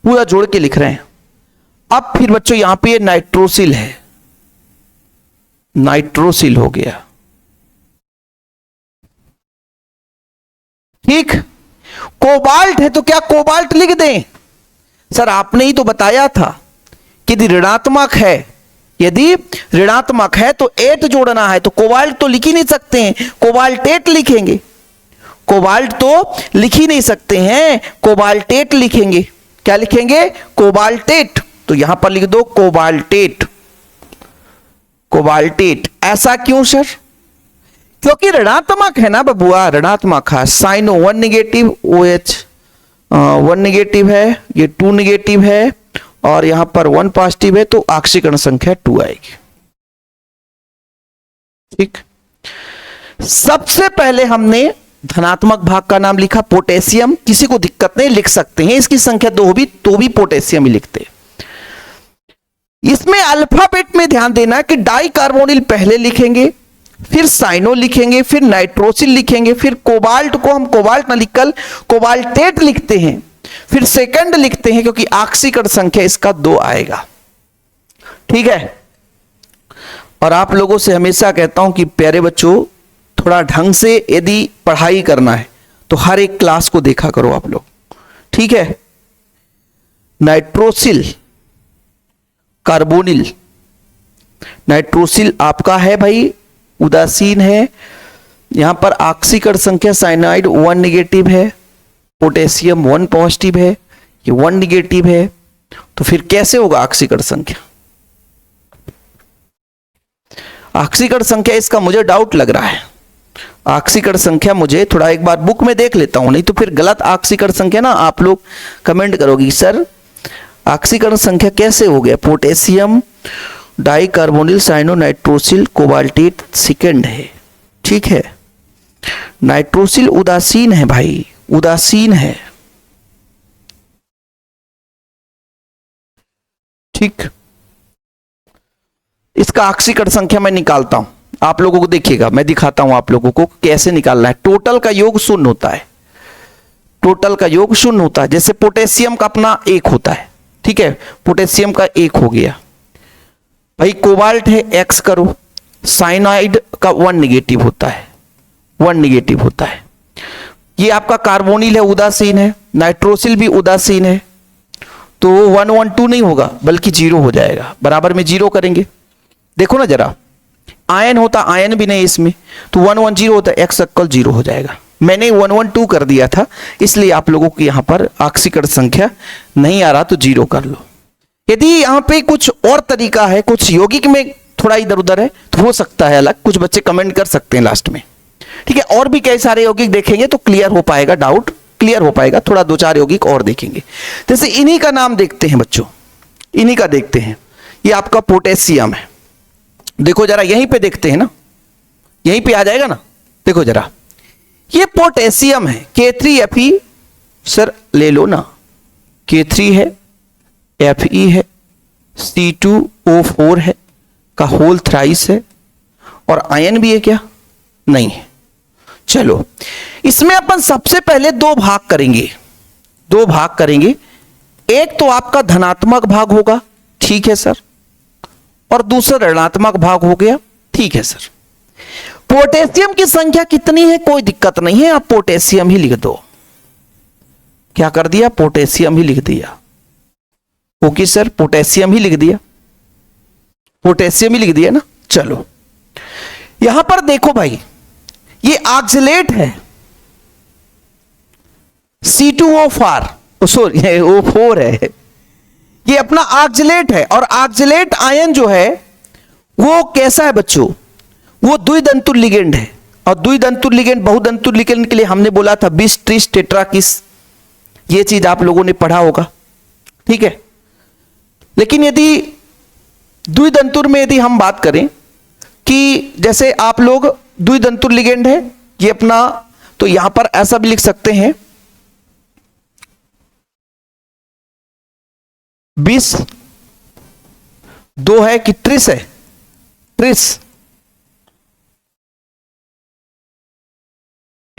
पूरा जोड़ के लिख रहे हैं। अब फिर बच्चों यहां पे ये नाइट्रोसिल है, नाइट्रोसिल हो गया। ठीक, कोबाल्ट है तो क्या कोबाल्ट लिख दें? सर आपने ही तो बताया था कि यदि ऋणात्मक है, यदि ऋणात्मक है तो 8 जोड़ना है, तो कोबाल्ट तो लिख ही नहीं सकते हैं, कोबाल्टेट लिखेंगे। कोबाल्ट तो लिख ही नहीं सकते हैं, कोबाल्टेट लिखेंगे। क्या लिखेंगे? कोबाल्टेट। तो यहां पर लिख दो कोबाल्टेट, कोबाल्टेट ऐसा क्यों सर? क्योंकि ऋणात्मक है ना बबुआ, ऋणात्मक है। साइनो 1 निगेटिव, OH 1 निगेटिव है, ये 2 निगेटिव है और यहां पर 1 पॉजिटिव है, तो ऑक्सीकरण संख्या 2 आएगी। ठीक, सबसे पहले हमने धनात्मक भाग का नाम लिखा पोटेशियम। किसी को दिक्कत नहीं, लिख सकते हैं, इसकी संख्या 2 भी तो भी पोटेशियम ही लिखते हैं। इसमें अल्फाबेट में ध्यान देना कि डाई कार्बोनिल पहले लिखेंगे, फिर साइनो लिखेंगे, फिर नाइट्रोसिल लिखेंगे, फिर कोबाल्ट को हम कोबाल्ट ना लिखकर कोबाल्टेट लिखते हैं, फिर सेकंड लिखते हैं क्योंकि ऑक्सीकरण संख्या इसका 2 आएगा। ठीक है, और आप लोगों से हमेशा कहता हूं कि प्यारे बच्चों, थोड़ा ढंग से यदि पढ़ाई करना है तो हर एक क्लास को देखा करो आप लोग। ठीक है, नाइट्रोसिल कार्बोनिल, नाइट्रोसिल आपका है भाई उदासीन है। यहां पर ऑक्सीकरण संख्या साइनाइड 1 निगेटिव है, पोटेशियम 1 पॉजिटिव है, ये 1 निगेटिव है, तो फिर कैसे होगा ऑक्सीकरण संख्या? ऑक्सीकरण संख्या इसका मुझे डाउट लग रहा है। ऑक्सीकरण संख्या मुझे थोड़ा एक बार बुक में देख लेता हूं, नहीं तो फिर गलत ऑक्सीकरण संख्या ना आप लोग कमेंट करोगी सर ऑक्सीकरण संख्या कैसे हो गया? Potassium di carbonyl cyano nitrosyl cobaltate second है। ठीक है, नाइट्रोसिल उदासीन है भाई, उदासीन है। ठीक, इसका ऑक्सीकरण संख्या मैं निकालता हूं, आप लोगों को देखिएगा, मैं दिखाता हूं आप लोगों को कैसे निकालना है। टोटल का योग 0 होता है, टोटल का योग 0 होता है। जैसे पोटेशियम का अपना 1 होता है, ठीक है, पोटेशियम का 1 हो गया भाई। कोबाल्ट है X करो, साइनाइड का 1 निगेटिव होता है, 1 निगेटिव होता है। ये आपका कार्बोनिल है, उदासीन है, नाइट्रोसिल भी उदासीन है, तो 1 1 2 नहीं होगा बल्कि 0 हो जाएगा, बराबर में 0 करेंगे। देखो ना जरा, आयन होता, आयन भी नहीं इसमें, तो 1 1 0 होता है, X अक्कल 0 हो जाएगा। मैंने 1 1 2 कर दिया था, इसलिए आप लोगों को यहां पर ऑक्सीकरण संख्या नहीं आ रहा तो 0 कर लो। यदि यहां पे कुछ और तरीका है, कुछ यौगिक में थोड़ा इधर उधर है तो हो सकता है अलग, कुछ बच्चे कमेंट कर सकते हैं लास्ट में। ठीक है, और भी कई सारे यौगिक देखेंगे तो क्लियर हो पाएगा, डाउट क्लियर हो पाएगा। थोड़ा 2-4 यौगिक और देखेंगे, जैसे इन्हीं का नाम देखते हैं बच्चों, इन्हीं का देखते हैं। ये आपका पोटेशियम है, देखो जरा यहीं पे देखते हैं ना, यहीं पे आ जाएगा ना, देखो जरा ये पोटेशियम है, K3Fe सर ले लो ना, K3 है, Fe है, C2O4 है का होल थ्राइस है, और आयन भी है क्या? नहीं है। चलो इसमें अपन सबसे पहले 2 भाग करेंगे, 2 भाग करेंगे। एक तो आपका धनात्मक भाग होगा, ठीक है सर, और दूसरा ऋणात्मक भाग हो गया, ठीक है सर। पोटेशियम की संख्या कितनी है? कोई दिक्कत नहीं है, आप पोटेशियम ही लिख दो। क्या कर दिया? पोटेशियम ही लिख दिया। ओके सर, पोटेशियम ही लिख दिया, पोटेशियम ही लिख दिया ना। चलो यहां पर देखो भाई, ये ऑक्सलेट है C2O4, सॉरी O4 है, ये अपना ऑक्सलेट है। और ऑक्सलेट आयन जो है वो कैसा है बच्चों? वो द्विदंतुर लिगेंड है, और द्विदंतुर लिगेंड बहुदंतुर लिगेंड के लिए हमने बोला था बिस ट्रिस टेट्राकिस, ये चीज आप लोगों ने पढ़ा होगा। ठीक है, लेकिन यदि द्विदंतुर में यदि हम बात करें कि जैसे आप लोग द्विदंतुर लिगेंड है ये अपना, तो यहां पर ऐसा भी लिख सकते हैं 20 2 है कि ट्रिस है, ट्रिस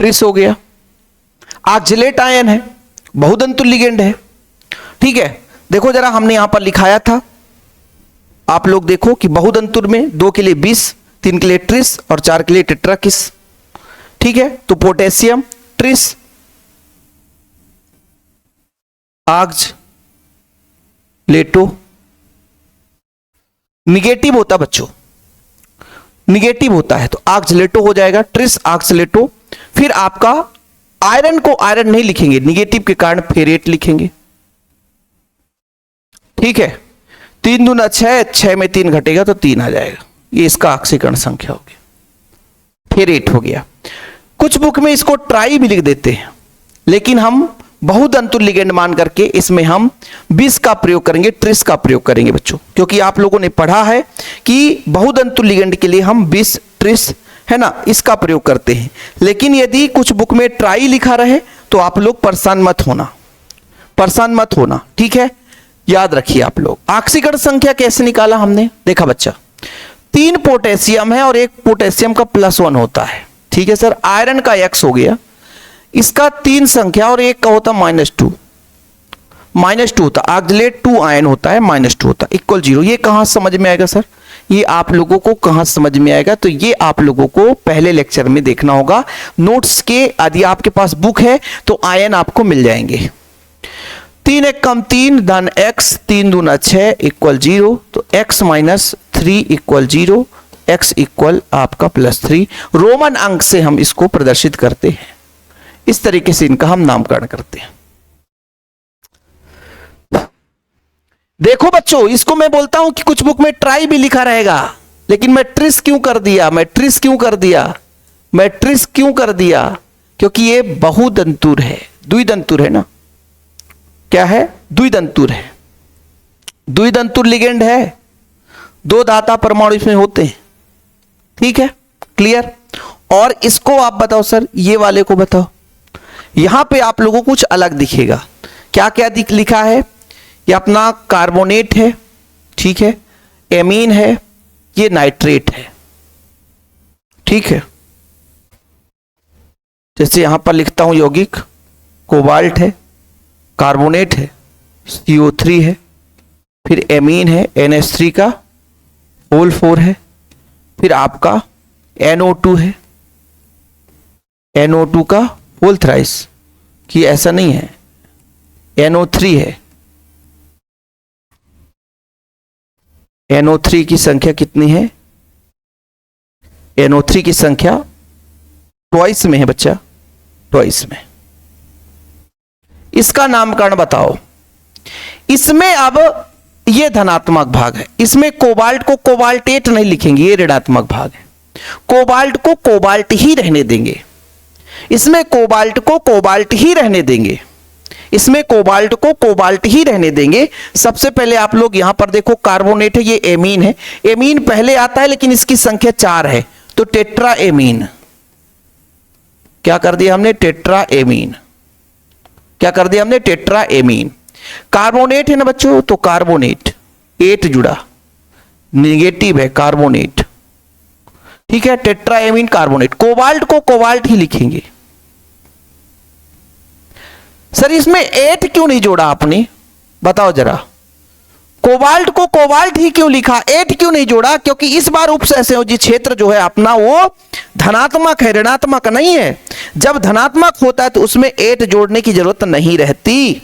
ट्रिस हो गया। ऑक्सलेट आयन है, बहुदंतुर लिगेंड है। ठीक है, देखो जरा हमने यहां पर लिखाया था, आप लोग देखो कि बहुदंतुर में 2 के लिए 20, 3 के लिए ट्रिस और 4 के लिए टेट्राकिस। ठीक है, तो पोटेशियम ट्रिस ऑक्सलेटो निगेटिव होता बच्चों, निगेटिव होता है तो ऑक्सलेटो हो जाएगा, ट्रिस ऑक्सलेटो। फिर आपका आयरन को आयरन नहीं लिखेंगे, निगेटिव के कारण फेरेट लिखेंगे। ठीक है, 3 दूना 6, 6 में 3 घटेगा तो 3 आ जाएगा। ये इसका ऑक्सीकरण संख्या हो गया, फिर 8 हो गया। कुछ बुक में इसको ट्राई भी लिख देते हैं, लेकिन हम बहुतंतु लिगेंड मान करके इसमें हम बिस का प्रयोग करेंगे, ट्रिस का प्रयोग करेंगे बच्चों, क्योंकि आप लोगों ने पढ़ा है कि बहुतंतु लिगेंड के लिए हम बिस, ट्रिस, है ना, इसका प्रयोग करते हैं। लेकिन यदि कुछ बुक में ट्राई लिखा रहे तो आप लोग परेशान मत होना, परेशान मत होना, ठीक है, याद रखिए आप लोग। ऑक्सीकरण संख्या कैसे निकाला हमने, देखा बच्चा, 3 पोटेशियम है और 1 पोटेशियम का +1 होता है, ठीक है सर। आयरन का X हो गया, इसका 3 संख्या और 1 का होता -2, -2 होता, ऑक्सलेट 2 आयन होता है, -2 होता, इक्वल 0। ये कहां समझ में आएगा सर, ये आप लोगों को कहां समझ में आएगा, तो ये आप लोगों को पहले लेक्चर में देखना होगा नोट्स के। यदि आपके पास बुक है तो आयन आपको मिल जाएंगे। 3 1 कम 3 धन x 3 दूना 6 इक्वल 0, तो x - 3 इक्वल 0, x इक्वल आपका +3। रोमन अंक से हम इसको प्रदर्शित करते हैं, इस तरीके से इनका हम नामकरण करते हैं। देखो बच्चों, इसको मैं बोलता हूं कि कुछ बुक में ट्राई भी लिखा रहेगा, लेकिन मैं ट्रिस क्यों कर दिया, मैं ट्रिस क्यों कर दिया, मैं ट्रिस क्यों कर दिया, क्योंकि ये बहुदंतुर है, द्विदंतुर है ना, क्या है, द्विदंतुर है, द्विदंतुर लिगेंड है, 2 धाता परमाणु इसमें होते हैं, ठीक है, क्लियर। और इसको आप बताओ सर, ये वाले को बताओ, यहां पे आप लोगों को कुछ अलग दिखेगा, क्या क्या लिखा है, ये अपना कार्बोनेट है, ठीक है, एमीन है, ये नाइट्रेट है, ठीक है। जैसे यहां पर लिखता हूं यौगिक, कोबाल्ट है, कार्बोनेट है, CO3 है, फिर एमीन है, NH3 का होल 4 है, फिर आपका NO2 है, NO2 का होल थ्राइस, कि ऐसा नहीं है, NO3 है, NO3 की संख्या कितनी है, NO3 की संख्या ट्वाइस में है बच्चा, ट्वाइस में। इसका नामकरण बताओ। इसमें अब ये धनात्मक भाग है, इसमें कोबाल्ट को कोबाल्टेट नहीं लिखेंगे, ये ऋणात्मक भाग है, कोबाल्ट को कोबाल्ट ही रहने देंगे, इसमें कोबाल्ट को कोबाल्ट ही रहने देंगे, इसमें कोबाल्ट को कोबाल्ट ही रहने देंगे। सबसे पहले आप लोग यहां पर देखो, कार्बोनेट है, ये एमीन है, एमीन पहले आता है लेकिन इसकी संख्या 4 है, तो टेट्रा एमीन, क्या कर दिया हमने, टेट्रा एमीन, क्या कर दिया हमने, टेट्रा एमीन। कार्बोनेट है ना बच्चों, तो कार्बोनेट 8 जुड़ा, निगेटिव है कार्बोनेट, ठीक है, टेट्रा एमीन कार्बोनेट। कोबाल्ट को कोबाल्ट ही लिखेंगे। सर इसमें 8 क्यों नहीं जोड़ा आपने, बताओ जरा, कोबाल्ट को कोबाल्ट ही क्यों लिखा, 8 क्यों नहीं जोड़ा, क्योंकि इस बार उपसहसंयोजी क्षेत्र जो है अपना वो धनात्मक है, ऋणात्मक नहीं है। जब धनात्मक होता है तो उसमें 8 जोड़ने की जरूरत नहीं रहती,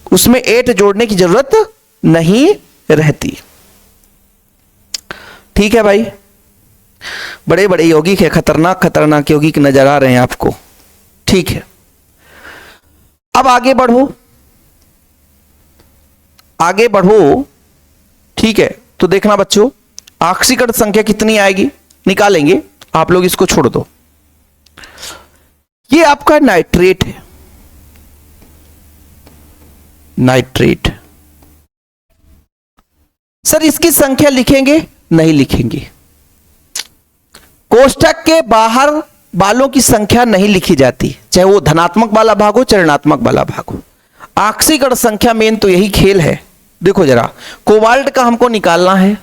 उसमें 8 जोड़ने की जरूरत नहीं रहती, ठीक है भाई। बड़े बड़े यौगिक है, खतरनाक खतरनाक यौगिक नजर आ रहे हैं आपको, ठीक है। अब आगे बढ़ो, आगे बढ़ो, ठीक है। तो देखना बच्चों, ऑक्सीकरण संख्या कितनी आएगी निकालेंगे, आप लोग इसको छोड़ दो। ये आपका नाइट्रेट है, नाइट्रेट। सर इसकी संख्या लिखेंगे, नहीं लिखेंगे, कोष्ठक के बाहर बालों की संख्या नहीं लिखी जाती, चाहे वो धनात्मक वाला भाग हो चाहे ऋणात्मक वाला भाग हो। ऑक्सीकरण संख्या मेन तो यही खेल है। देखो जरा, कोबाल्ट का हमको निकालना है,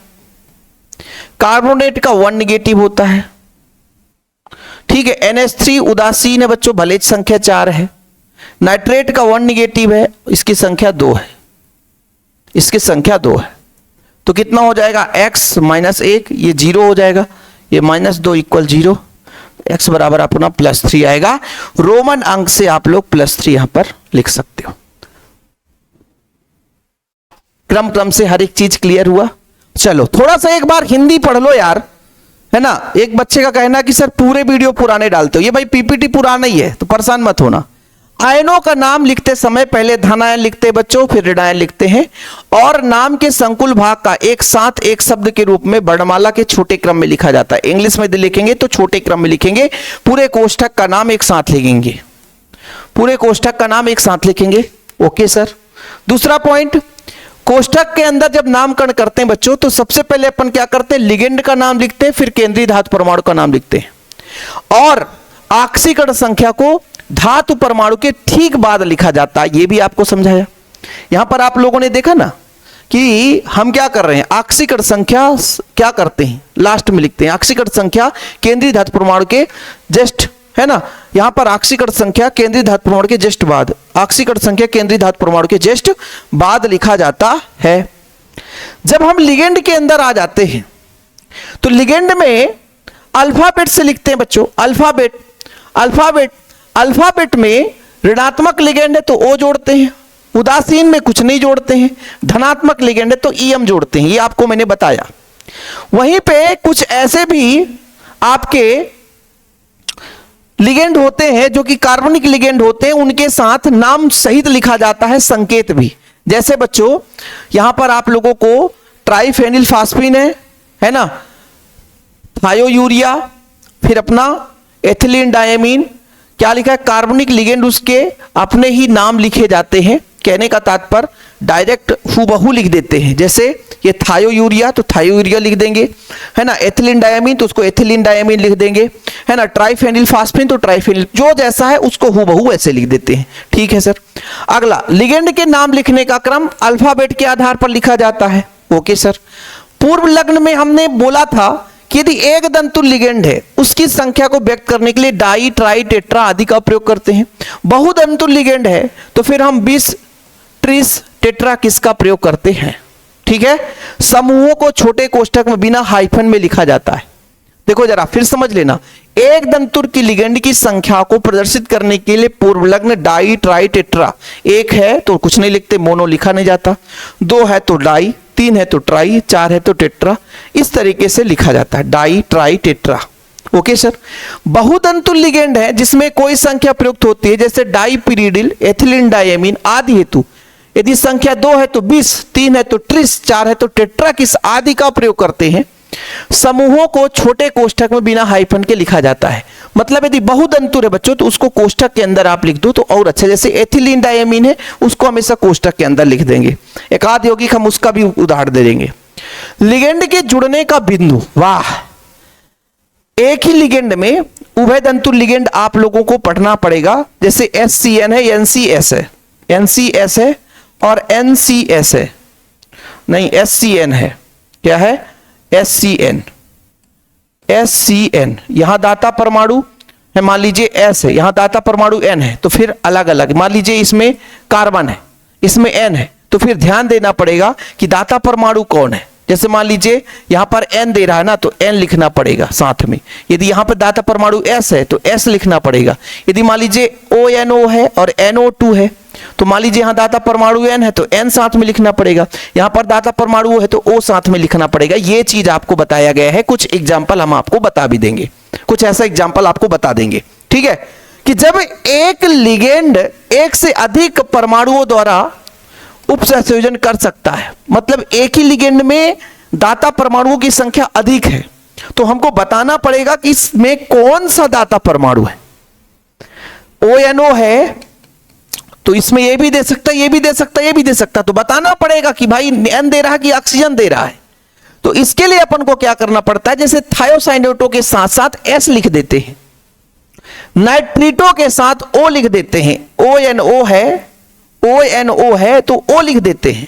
कार्बोनेट का 1 निगेटिव होता है, ठीक है, NH3 उदासीन है बच्चों, भले संख्या 4 है, नाइट्रेट का 1 निगेटिव है, इसकी संख्या 2 है, इसकी संख्या 2 है, तो कितना हो जाएगा, x - 1, ये 0 हो जाएगा, ये -2 इक्वल 0, x बराबर अपना +3 आएगा। रोमन अंक से आप लोग +3 यहां पर लिख सकते हो। क्रम क्रम से हर एक चीज क्लियर हुआ। चलो थोड़ा सा एक बार हिंदी पढ़ लो यार, है ना। एक बच्चे का कहना कि सर पूरे वीडियो पुराने डालते हो, ये भाई PPT पुराना ही है, तो परेशान मत होना। आयनों का नाम लिखते समय पहले धनायन लिखते हैं बच्चों, फिर ऋणायन लिखते हैं, और नाम के संकुल भाग का एक साथ एक शब्द के रूप में वर्णमाला के छोटे क्रम में लिखा जाता है। इंग्लिश में लिखेंगे तो छोटे क्रम में लिखेंगे, पूरे कोष्ठक का नाम एक साथ लिखेंगे, पूरे कोष्ठक का नाम एक साथ लिखेंगे। Okay sir. दूसरा पॉइंट, कोष्ठक के अंदर जब नामकरण करते हैं बच्चों तो सबसे पहले अपन क्या करते हैं, लिगेंड का नाम लिखते हैं, फिर केंद्रीय धातु परमाणु का नाम लिखते हैं, और ऑक्सीकरण संख्या को धातु परमाणु के ठीक बाद लिखा जाता है। यह भी आपको समझाया। यहां पर आप लोगों ने देखा ना कि हम क्या कर रहे हैं, ऑक्सीकरण संख्या क्या करते हैं, लास्ट में लिखते हैं। ऑक्सीकरण संख्या केंद्रीय धातु परमाणु के जस्ट, है ना, यहां पर ऑक्सीकरण संख्या केंद्रीय धातु परमाणु के जस्ट बाद, ऑक्सीकरण संख्या केंद्रीय धातु परमाणु के जस्ट बाद लिखा जाता है। जब हम लिगेंड के अंदर आ जाते हैं तो लिगेंड में अल्फाबेट से लिखते हैं बच्चों, अल्फाबेट। अल्फाबेट अल्फाबेट में ऋणात्मक लिगेंड है तो ओ जोड़ते हैं, उदासीन में कुछ नहीं जोड़ते हैं, धनात्मक लिगेंड है तो ईएम जोड़ते हैं। ये आपको मैंने बताया। वहीं पे कुछ ऐसे भी आपके लिगेंड होते हैं जो कि कार्बनिक लिगेंड होते हैं, उनके साथ नाम सहित लिखा जाता है, संकेत भी। जैसे बच्चों यहां पर आप लोगों को ट्राइफेनिल फास्फिन है ना, थायोयूरिया, फिर अपना एथिलीन डायमीन, क्या लिखा है, कार्बनिक लिगेंड उसके अपने ही नाम लिखे जाते हैं। कहने का तात्पर्य डायरेक्ट हूबहू लिख देते हैं। जैसे ये थायोयूरिया तो थायोयूरिया लिख देंगे, है ना, एथिलीन डायमीन तो उसको एथिलीन डायमीन लिख देंगे, है ना, ट्राइफेनिल फास्फिन तो ट्राइफेनिल, जो जैसा है उसको हूबहू ऐसे लिख देते हैं। ठीक है सर। अगला, लिगेंड के नाम लिखने का क्रम अल्फाबेट के आधार पर लिखा जाता है। Okay sir. पूर्व लग्न में हमने बोला था कि यदि एक दंतुल लिगेंड है उसकी संख्या को व्यक्त करने के लिए डाई, ट्राई, टेट्रा आदि का प्रयोग करते हैं। बहुदंतुल लिगेंड है तो फिर हम बिस, ट्रिस, टेट्रा किसका प्रयोग करते हैं। ठीक है। समूहों को छोटे कोष्ठक में बिना हाइफन में लिखा जाता है। देखो जरा फिर समझ लेना, एक दंतुल की लिगेंड की संख्या को प्रदर्शित करने के लिए पूर्व लग्न डाई, ट्राई, टेट्रा, एक है तो कुछ नहीं लिखते, मोनो लिखा नहीं जाता, दो है तो डाई, तीन है तो ट्राई, चार है तो टेट्रा, इस तरीके से लिखा जाता है, di, tri, tetra. Okay sir. बहुदंतुल लिगेंड है जिसमें कोई संख्या प्रयुक्त होती है, जैसे डाईपीरिडिल, एथिलीन डायमीन आदि हेतु यदि संख्या 2 है तो 20, 3 है तो ट्रिस, 4 है तो टेट्रा किस आदि का प्रयोग करते हैं। समूहों को छोटे कोष्ठक में बिना हाइफन के लिखा जाता है। मतलब यदि बहुदंतुल है बच्चों तो उसको कोष्ठक के अंदर आप लिख दो तो और अच्छा। जैसे एथिलीन डायमीन है उसको हमेशा कोष्ठक के अंदर लिख देंगे। एक आध यौगिक हम उसका भी उदाहरण दे देंगे। लिगेंड के जुड़ने का बिंदु, वाह, एक ही लिगेंड में उभय दंतुल लिगेंड आप लोगों को पढ़ना पड़ेगा। जैसे SCN है, NCS है, NCS है और NCS है, नहीं SCN है, क्या है, SCN, SCN। यहां दाता परमाणु है, मान लीजिए S है, यहां दाता परमाणु N है, तो फिर अलग अलग, मान लीजिए इसमें कार्बन है, इसमें N है, तो फिर ध्यान देना पड़ेगा कि दाता परमाणु कौन है। जैसे मान लीजिए यहां पर N दे रहा है ना तो N लिखना पड़ेगा साथ में। यदि यहां पर दाता परमाणु S है तो S लिखना पड़ेगा। यदि मान लीजिए ONO है और NO2 है तो मान लीजिए यहां दाता परमाणु N है तो N साथ में लिखना पड़ेगा, यहां पर दाता परमाणु है तो O साथ में लिखना पड़ेगा। ये चीज आपको बताया गया है। कुछ एग्जाम्पल हम आपको बता भी देंगे, कुछ ऐसा एग्जाम्पल आपको बता देंगे। ठीक है, कि जब एक लिगेंड एक से अधिक परमाणुओं द्वारा उपसंयोजन कर सकता है, मतलब एक ही लिगेंड में दाता परमाणुओं की संख्या अधिक है, तो हमको बताना पड़ेगा कि इसमें कौन सा दाता परमाणु है। ONO है तो इसमें ये भी दे सकता है, ये भी दे सकता है, ये भी दे सकता है, तो बताना पड़ेगा कि भाई N दे रहा है कि ऑक्सीजन दे रहा है। तो इसके लिए अपन को क्या करना पड़ता है, जैसे थायोसाइनेटो के साथ साथ S लिख देते हैं, नाइट्रिटो के साथ O लिख देते हैं, ONO है, ONO है तो O लिख देते हैं,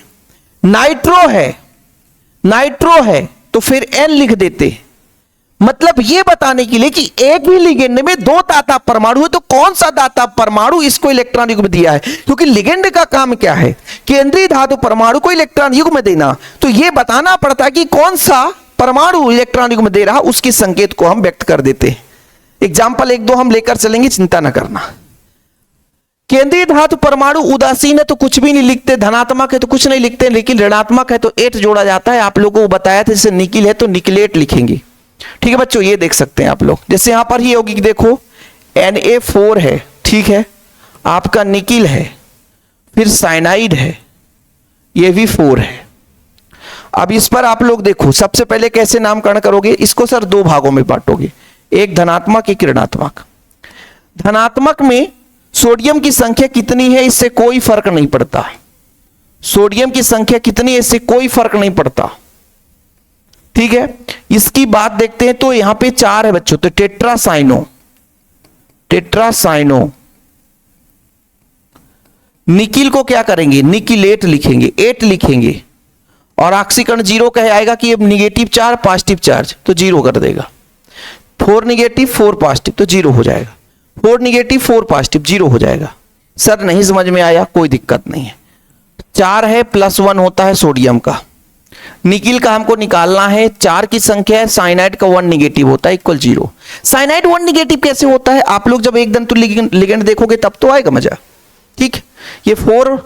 नाइट्रो है तो फिर N लिख देते हैं। मतलब ये बताने के लिए कि एक ही लिगेंड में दो दाता परमाणु है तो कौन सा दाता परमाणु इसको इलेक्ट्रॉन युग्म दिया है, क्योंकि लिगेंड का काम क्या है, केंद्रीय धातु परमाणु को इलेक्ट्रॉन युग्म देना। तो ये बताना पड़ता है कि कौन सा परमाणु इलेक्ट्रॉन युग्म दे रहा, उसके संकेत को हम व्यक्त कर देते हैं। एग्जाम्पल एक दो हम लेकर चलेंगे, चिंता ना करना। केंद्रीय धातु परमाणु उदासीन है तो कुछ भी नहीं लिखते, धनात्मक है तो कुछ नहीं लिखते, लेकिन ऋणात्मक है तो 8 जोड़ा जाता है। आप लोगों को बताया था, जैसे निकिल है तो निकलेट लिखेंगे। ठीक है बच्चों, ये देख सकते हैं आप लोग। जैसे यहां पर ही यौगिक देखो Na4 है, ठीक है, आपका निकिल है, फिर साइनाइड है, ये भी 4 है। अब इस पर आप लोग देखो, सबसे पहले कैसे नामकरण करोगे, इसको सर 2 भागों में बांटोगे, एक धनात्मक एक ऋणात्मक। धनात्मक में सोडियम की संख्या कितनी है इससे कोई फर्क नहीं पड़ता, सोडियम की संख्या कितनी है इससे कोई फर्क नहीं पड़ता, ठीक है। इसकी बात देखते हैं तो यहां पे 4 है बच्चों, तो टेट्रासाइनो, टेट्रासाइनो। निकिल को क्या करेंगे, निकिलेट लिखेंगे, 8 लिखेंगे, और ऑक्सीकरण 0 कहे आएगा कि अब निगेटिव चार्ज पॉजिटिव चार्ज, तो 0 कर देगा। 4 निगेटिव 4 पॉजिटिव, तो 0 हो जाएगा। 4 निगेटिव 4 पॉजिटिव, 0 हो जाएगा। सर नहीं समझ में आया, कोई दिक्कत नहीं है। 4 है, +1 होता है सोडियम का, निकिल का हमको निकालना है, 4 की संख्या है, साइनाइड का 1 निगेटिव होता है, इक्वल 0। साइनाइड 1 निगेटिव कैसे होता है, आप लोग जब एक दंतु लिगेंड देखोगे तब तो आएगा मजा, ठीक। ये 4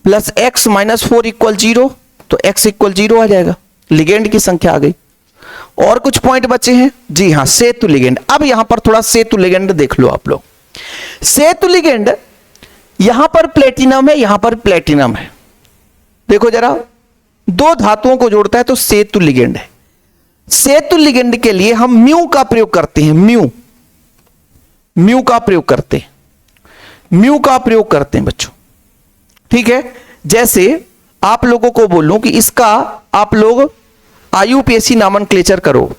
+ x - 4 = 0, तो x = 0 आ जाएगा, लिगेंड की संख्या आ गई। और कुछ पॉइंट बचे हैं, जी हां, सेतु लिगेंड। अब यहां पर थोड़ा सेतु लिगेंड देख लो आप लोग। सेतु लिगेंड यहां पर प्लेटिनम है, यहां पर प्लेटिनम है, देखो जरा, 2 धातुओं को जोड़ता है तो सेतु लिगेंड है। सेतु लिगेंड के लिए हम म्यू का प्रयोग करते हैं, म्यू का प्रयोग करते हैं, म्यू का प्रयोग करते हैं बच्चों, ठीक है। जैसे आप लोगों को बोलूं कि इसका आप लोग आईयूपीएसी नामनक्लेचर करो,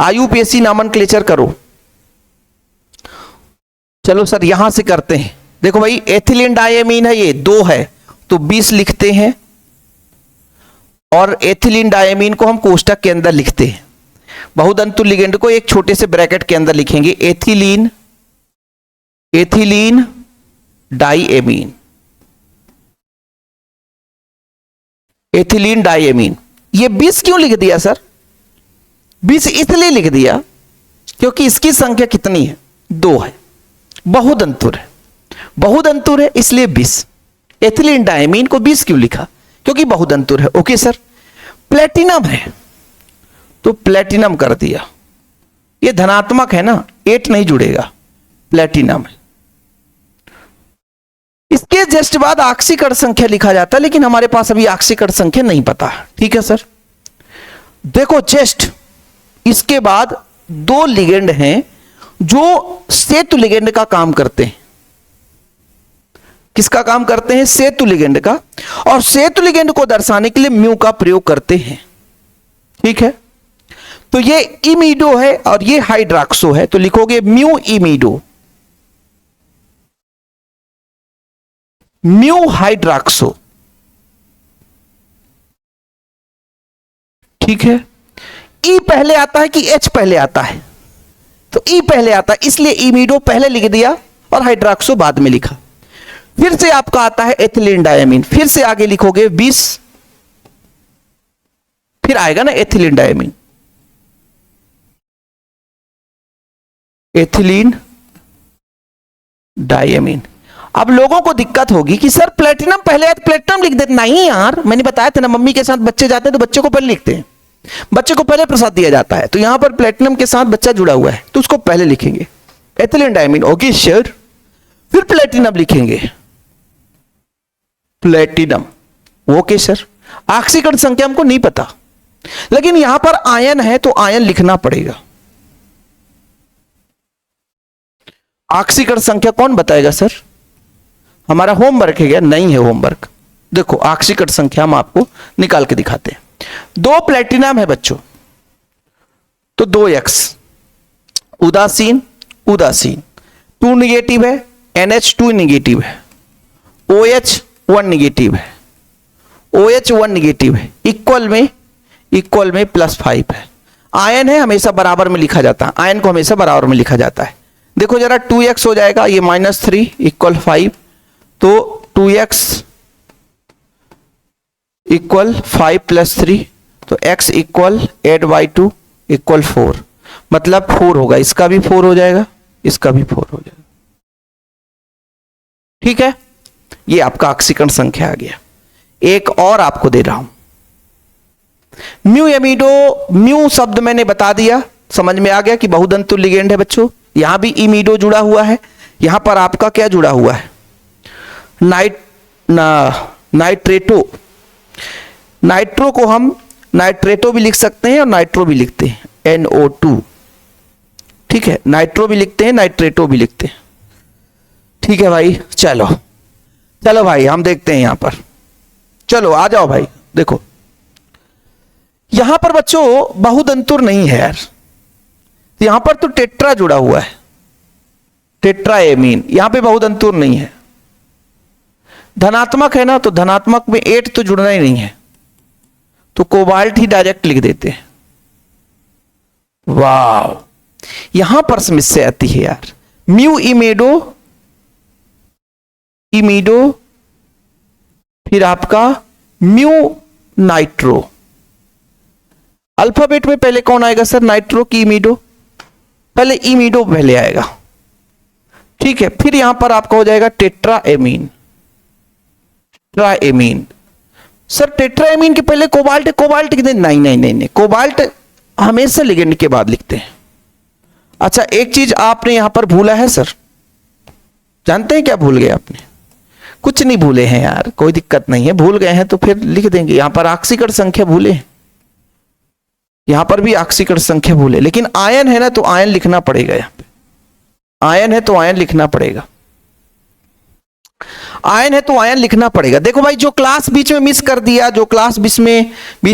आईयूपीएसी नामनक्लेचर करो। चलो सर यहां से करते हैं, देखो भाई एथिलीन डायमीन है, ये 2 है तो 20 लिखते हैं, और एथिलीन डायमीन को हम कोष्टक के अंदर लिखते हैं। बहुदंतु लिगेंड को एक छोटे से ब्रैकेट के अंदर लिखेंगे, ethylene, ethylene diamine, ethylene diamine. ये 20 क्यों लिख दिया सर, 20 इसलिए लिख दिया क्योंकि इसकी संख्या कितनी है, 2 है, बहुदंतुर है, बहुदंतुर है इसलिए 20। एथिलीन डाइएमीन को 20 क्यों लिखा, क्योंकि बहुदंतुर है। Okay sir. प्लेटिनम है तो प्लेटिनम कर दिया, ये धनात्मक है ना, 8 नहीं जुड़ेगा, प्लेटिनम है। इसके जस्ट बाद ऑक्सीकरण संख्या लिखा जाता है, लेकिन हमारे पास अभी ऑक्सीकरण संख्या नहीं पता, ठीक है सर। देखो जस्ट इसके बाद 2 लिगेंड हैं जो सेतु लिगेंड का काम करते हैं। किसका काम करते हैं, सेतु लिगेंड का, और सेतु लिगेंड को दर्शाने के लिए म्यू का प्रयोग करते हैं, ठीक है। तो ये इमीडो है और ये हाइड्रॉक्सो है, तो लिखोगे म्यू इमीडो, म्यू हाइड्रॉक्सो, ठीक है। ई पहले आता है कि एच पहले आता है, तो ई पहले आता है इसलिए इमीडो पहले लिख दिया और हाइड्रॉक्सो बाद में लिखा। फिर से आपका आता है एथिलीन डायमीन, फिर से आगे लिखोगे 20, फिर आएगा ना एथिलीन डायमीन, एथिलीन डायमीन। अब लोगों को दिक्कत होगी कि सर प्लेटिनम पहले आया तो प्लेटिनम लिख देते, नहीं यार, मैंने बताया था ना, मम्मी के साथ बच्चे जाते हैं तो बच्चे को पहले लिखते हैं, बच्चे को पहले प्रसाद दिया जाता है, तो यहां पर प्लेटिनम के साथ बच्चा जुड़ा हुआ है तो उसको पहले लिखेंगे एथिलीन डायमीन। Okay sure. फिर प्लेटिनम लिखेंगे, प्लेटिनम, ओके सर। ऑक्सीकरण संख्या हमको नहीं पता, लेकिन यहां पर आयन है तो आयन लिखना पड़ेगा। ऑक्सीकरण संख्या कौन बताएगा सर, हमारा होमवर्क है क्या, नहीं है होमवर्क। देखो ऑक्सीकरण संख्या हम आपको निकाल के दिखाते हैं। 2 प्लेटिनम है बच्चों तो 2x, उदासीन उदासीन, 2 निगेटिव है, NH2 निगेटिव है, OH 1 निगेटिव है, OH 1 निगेटिव है, इक्वल में +5 है। आयन है हमेशा बराबर में लिखा जाता है, आयन को हमेशा बराबर में लिखा जाता है। देखो जरा 2x हो जाएगा, ये -3 = 5, तो 2x = 5 + 3, तो x = 8/2 = 4, मतलब 4 होगा, इसका भी 4 हो जाएगा, इसका भी 4 हो जाएगा, ठीक है। ये आपका ऑक्सीकरण संख्या आ गया। एक और आपको दे रहा हूं, म्यू एमिडो, म्यू शब्द मैंने बता दिया, समझ में आ गया कि बहुदंतु लिगेंड है बच्चों। यहां भी इमिडो जुड़ा हुआ है, यहां पर आपका क्या जुड़ा हुआ है, नाइट्रेटो। नाइट्रो को हम नाइट्रेटो भी लिख सकते हैं और नाइट्रो भी लिखते हैं, NO2। ठीक है, नाइट्रो भी लिखते हैं, नाइट्रेटो भी लिखते हैं। ठीक है भाई, चलो चलो भाई हम देखते हैं यहां पर। चलो आ जाओ भाई, देखो यहां पर बच्चों बहुदंतुर नहीं है यार, यहां पर तो टेट्रा जुड़ा हुआ है, टेट्रा एमीन, यहां पे बहुदंतुर नहीं है। धनात्मक है ना, तो धनात्मक में 8 तो जुड़ना ही नहीं है, तो कोबाल्ट ही डायरेक्ट लिख देते हैं। वाह, यहां पर समस्या आती है यार। म्यू इमेडो, इमीडो, फिर आपका म्यू नाइट्रो। अल्फाबेट में पहले कौन आएगा सर, नाइट्रो की इमीडो? पहले इमीडो पहले आएगा। ठीक है, फिर यहां पर आपका हो जाएगा tetra amine, tetraammine. Sir tetraammine के पहले कोबाल्ट, कोबाल्ट कितने? नहीं नहीं नहीं नहीं, कोबाल्ट हमेशा लिगेंड के बाद लिखते हैं। अच्छा एक चीज आपने यहां पर भूला है सर, जानते हैं क्या भूल गए आपने? कुछ नहीं भूले हैं यार, कोई दिक्कत नहीं है, भूल गए हैं तो फिर लिख देंगे। यहां पर ऑक्सीकरण संख्या भूले, यहां पर भी ऑक्सीकरण संख्या भूले, लेकिन आयन है ना तो आयन लिखना पड़ेगा। यहां पे आयन है तो आयन लिखना पड़ेगा, आयन है तो आयन लिखना पड़ेगा। देखो भाई, जो क्लास बीच में मिस कर दिया, जो क्लास बीच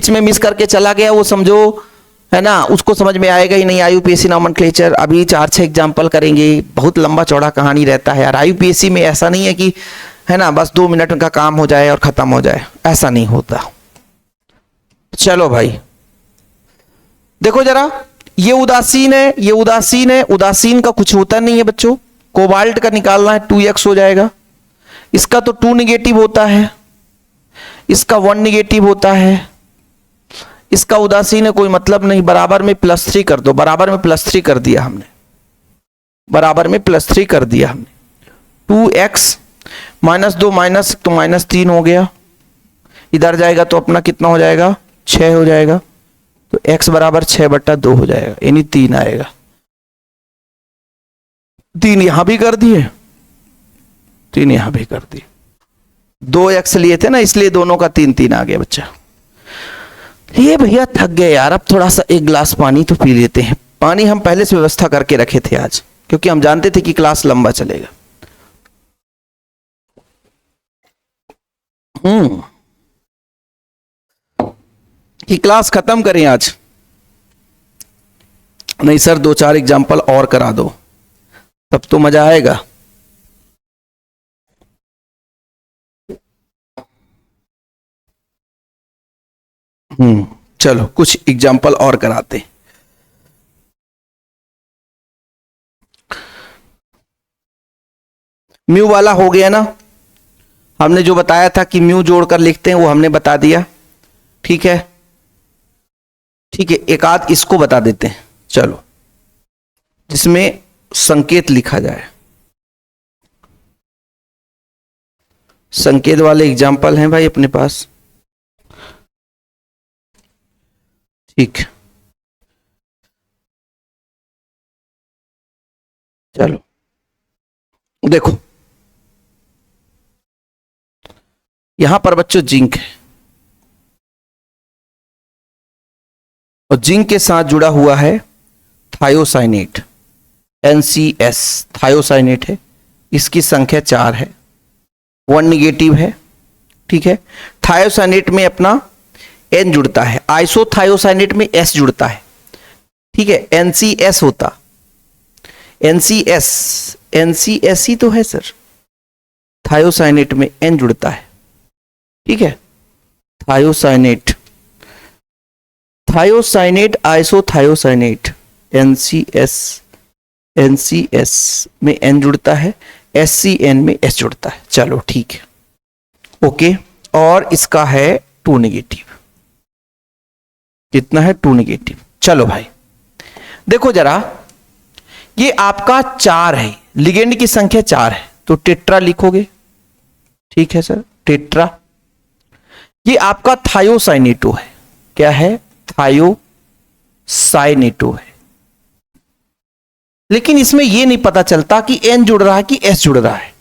में मिस करके चला गया, वो समझो है ना, उसको समझ में आएगा ही नहीं। आईयूपीएससी नॉमेनक्लेचर अभी 4-6 एग्जाम्पल करेंगे, बहुत लंबा चौड़ा कहानी रहता है यार। आईयूपीएससी में ऐसा नहीं है कि है ना बस 2 मिनट का काम हो जाए और खत्म हो जाए, ऐसा नहीं होता। चलो भाई देखो जरा, ये उदासीन है, ये उदासीन है, उदासीन का कुछ होता नहीं है बच्चों। कोबाल्ट का निकालना है, 2x हो जाएगा। इसका तो 2 निगेटिव होता है, इसका 1 निगेटिव होता है, इसका उदासीन है, कोई मतलब नहीं। बराबर में +3 कर दो, बराबर में +3 कर दिया हमने, बराबर में +3 कर दिया हमने। 2x -2 माइनस तो -3 हो गया, इधर जाएगा तो अपना कितना हो जाएगा, 6 हो जाएगा। तो x बराबर 6/2 हो जाएगा, यानी 3 आएगा। 3 यहां भी कर दिए, 3 यहां भी कर दिए। 2x लिए थे ना, इसलिए दोनों का 3-3 आ गया बच्चा। ये भैया थक गए यार, अब थोड़ा सा एक गिलास पानी तो पी लेते हैं। पानी हम पहले से व्यवस्था करके रखे थे आज, क्योंकि हम जानते थे कि क्लास लंबा चलेगा। कि क्लास खत्म करें आज, नहीं सर 2-4 एग्जाम्पल और करा दो, तब तो मजा आएगा। चलो कुछ एग्जाम्पल और कराते। म्यू वाला हो गया ना, हमने जो बताया था कि म्यू जोड़कर लिखते हैं वो हमने बता दिया। ठीक है, ठीक है, एक आध इसको बता देते हैं चलो, जिसमें संकेत लिखा जाए। संकेत वाले एग्जाम्पल हैं भाई अपने पास। ठीक, चलो देखो यहां पर बच्चों जिंक है, और जिंक के साथ जुड़ा हुआ है थायोसाइनेट, NCS थायोसाइनेट है। इसकी संख्या 4 है, 1 निगेटिव है। ठीक है, थायोसाइनेट में अपना N जुड़ता है, आइसोथायोसाइनेट में S जुड़ता है। ठीक है, NCS होता, NCS ही तो है सर, थायोसाइनेट में N जुड़ता है। ठीक है, थायोसाइनेट, थायोसाइनेट आइसोथायोसाइनेट, NCS में N जुड़ता है, SCN में S जुड़ता है। चलो ठीक है, ओके। और इसका है 2 निगेटिव, कितना है 2 निगेटिव। चलो भाई देखो जरा, ये आपका 4 है, लिगेंड की संख्या 4 है, तो टेट्रा लिखोगे। ठीक है सर, टेट्रा। ये आपका थायोसाइनेटो है, क्या है, थायोसाइनेटो है। लेकिन इसमें यह नहीं पता चलता कि N जुड़ रहा है कि S जुड़ रहा है।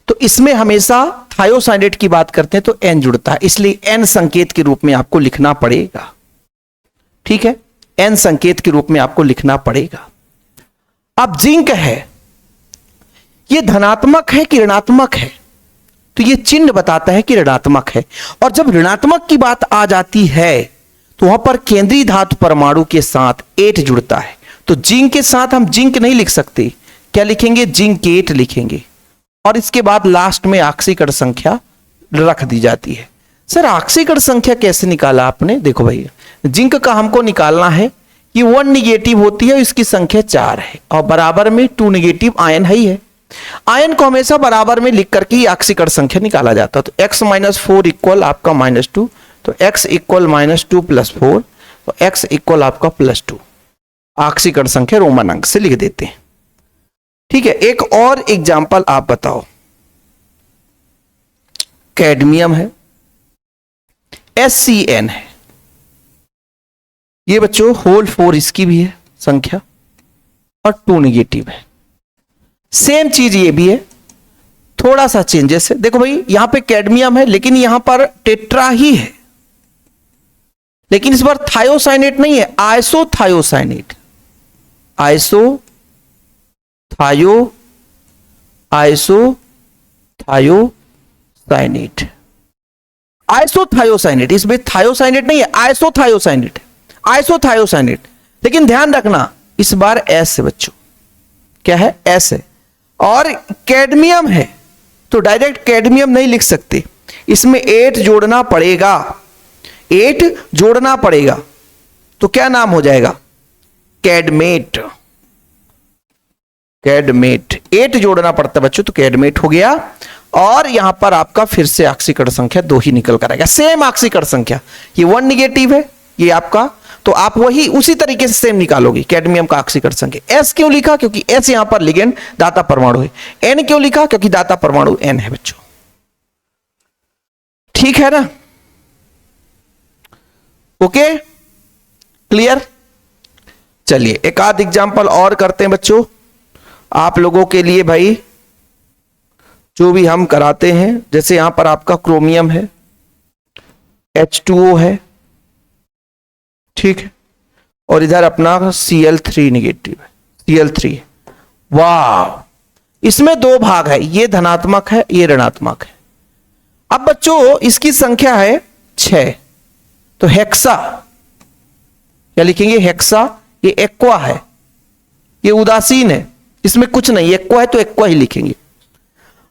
तो इसमें हमेशा थायोसाइनेट की बात करते हैं तो N जुड़ता है, इसलिए N संकेत के रूप में आपको लिखना पड़ेगा। ठीक है, N संकेत के रूप में आपको लिखना पड़ेगा। अब जिंक है, यह धनात्मक है कि ऋणात्मक है, तो यह चिन्ह बताता है कि ऋणात्मक है। और जब ऋणात्मक की बात आ जाती है तो वहां पर केंद्रीय धातु परमाणु के साथ 8 जुड़ता है। तो जिंक के साथ हम जिंक नहीं लिख सकते, क्या लिखेंगे? जिंकेट लिखेंगे। और इसके बाद लास्ट में ऑक्सीकरण संख्या रख दी जाती है। सर ऑक्सीकरण संख्या कैसे निकाला आपने? देखो भाई, जिंक का हमको निकालना है, ये 1 निगेटिव होती है, इसकी संख्या 4 है और बराबर में 2 निगेटिव आयन है ही है। आयन को हमेशा बराबर में लिख करके ऑक्सीकरण संख्या निकाला जाता है। तो x - 4 इक्वल आपका -2, तो x इक्वल -2 + 4, तो x इक्वल आपका +2। ऑक्सीकरण संख्या रोमन अंक से लिख देते हैं। ठीक है, एक और एग्जाम्पल आप बताओ। कैडमियम है, SCN है, ये बच्चों होल 4 इसकी भी है संख्या और 2 निगेटिव है। सेम चीज ये भी है, थोड़ा सा चेंजेस है। देखो भाई, यहां पे कैडमियम है लेकिन यहां पर टेट्रा ही है, लेकिन इस बार थायोसाइनेट नहीं है, आइसोथायोसाइनेट। आइसोथायोसाइनेट, इसमें थायोसाइनेट नहीं है, आइसोथायोसाइनेट, आइसोथायोसाइनेट। लेकिन ध्यान रखना इस बार एस है बच्चों, क्या है? एस है। और कैडमियम है तो डायरेक्ट कैडमियम नहीं लिख सकते, इसमें 8 जोड़ना पड़ेगा, 8 जोड़ना पड़ेगा। तो क्या नाम हो जाएगा? कैडमेट। कैडमेट 8 जोड़ना पड़ता है बच्चों, तो कैडमेट हो गया। और यहां पर आपका फिर से ऑक्सीकरण संख्या 2 ही निकल कर आएगा, सेम ऑक्सीकरण संख्या। ये 1 निगेटिव है, ये आपका, तो आप वही उसी तरीके से सेम निकालोगे कैडमियम का ऑक्सीकरण संख्या। S क्यों लिखा? क्योंकि S यहां पर लिगेंड दाता परमाणु है। N क्यों लिखा? क्योंकि दाता परमाणु N है बच्चों। ठीक है ना? Okay, clear? चलिए एक आध एग्जाम्पल और करते हैं बच्चों आप लोगों के लिए भाई, जो भी हम कराते हैं। जैसे यहां पर आपका क्रोमियम है, H2O है, ठीक है, और इधर अपना Cl3 निगेटिव है, Cl3। वाह, इसमें 2 भाग है, ये धनात्मक है, ये ऋणात्मक है। अब बच्चों इसकी संख्या है 6, तो हेक्सा क्या लिखेंगे? हेक्सा। ये एक्वा है, ये उदासीन है, इसमें कुछ नहीं, एक्वा है तो एक्वा ही लिखेंगे।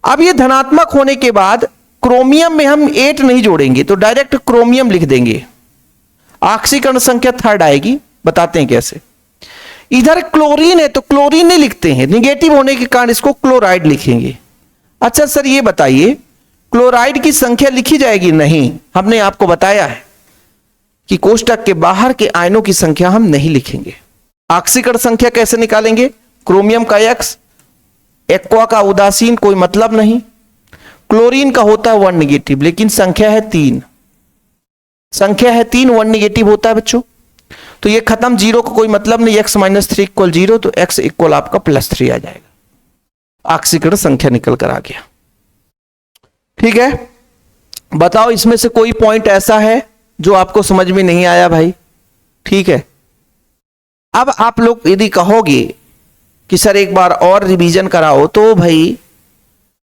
अब ये धनात्मक होने के बाद क्रोमियम में हम 8 नहीं जोड़ेंगे, तो डायरेक्ट क्रोमियम लिख देंगे। ऑक्सीकरण संख्या 3rd आएगी, बताते हैं कैसे। इधर क्लोरीन है तो क्लोरीन नहीं लिखते हैं, निगेटिव होने के कारण इसको क्लोराइड लिखेंगे। अच्छा सर ये बताइए, क्लोराइड की संख्या लिखी जाएगी? नहीं, हमने आपको बताया है कि कोष्टक के बाहर के आयनों की संख्या हम नहीं लिखेंगे। ऑक्सीकरण संख्या कैसे निकालेंगे? क्रोमियम का X, एक्वा का उदासीन, कोई मतलब नहीं। क्लोरीन का होता है 1 निगेटिव, लेकिन संख्या है 3, संख्या है 3, 1 निगेटिव होता है बच्चों। तो ये खत्म, 0 को कोई मतलब नहीं, x - 3 इक्वल 0, तो x इक्वल आपका +3 आ जाएगा। ऑक्सीकरण संख्या निकल कर आ गया। ठीक है, बताओ इसमें से कोई पॉइंट ऐसा है जो आपको समझ में नहीं आया भाई? ठीक है, अब आप लोग यदि कहोगे कि सर एक बार और रिवीजन कराओ, तो भाई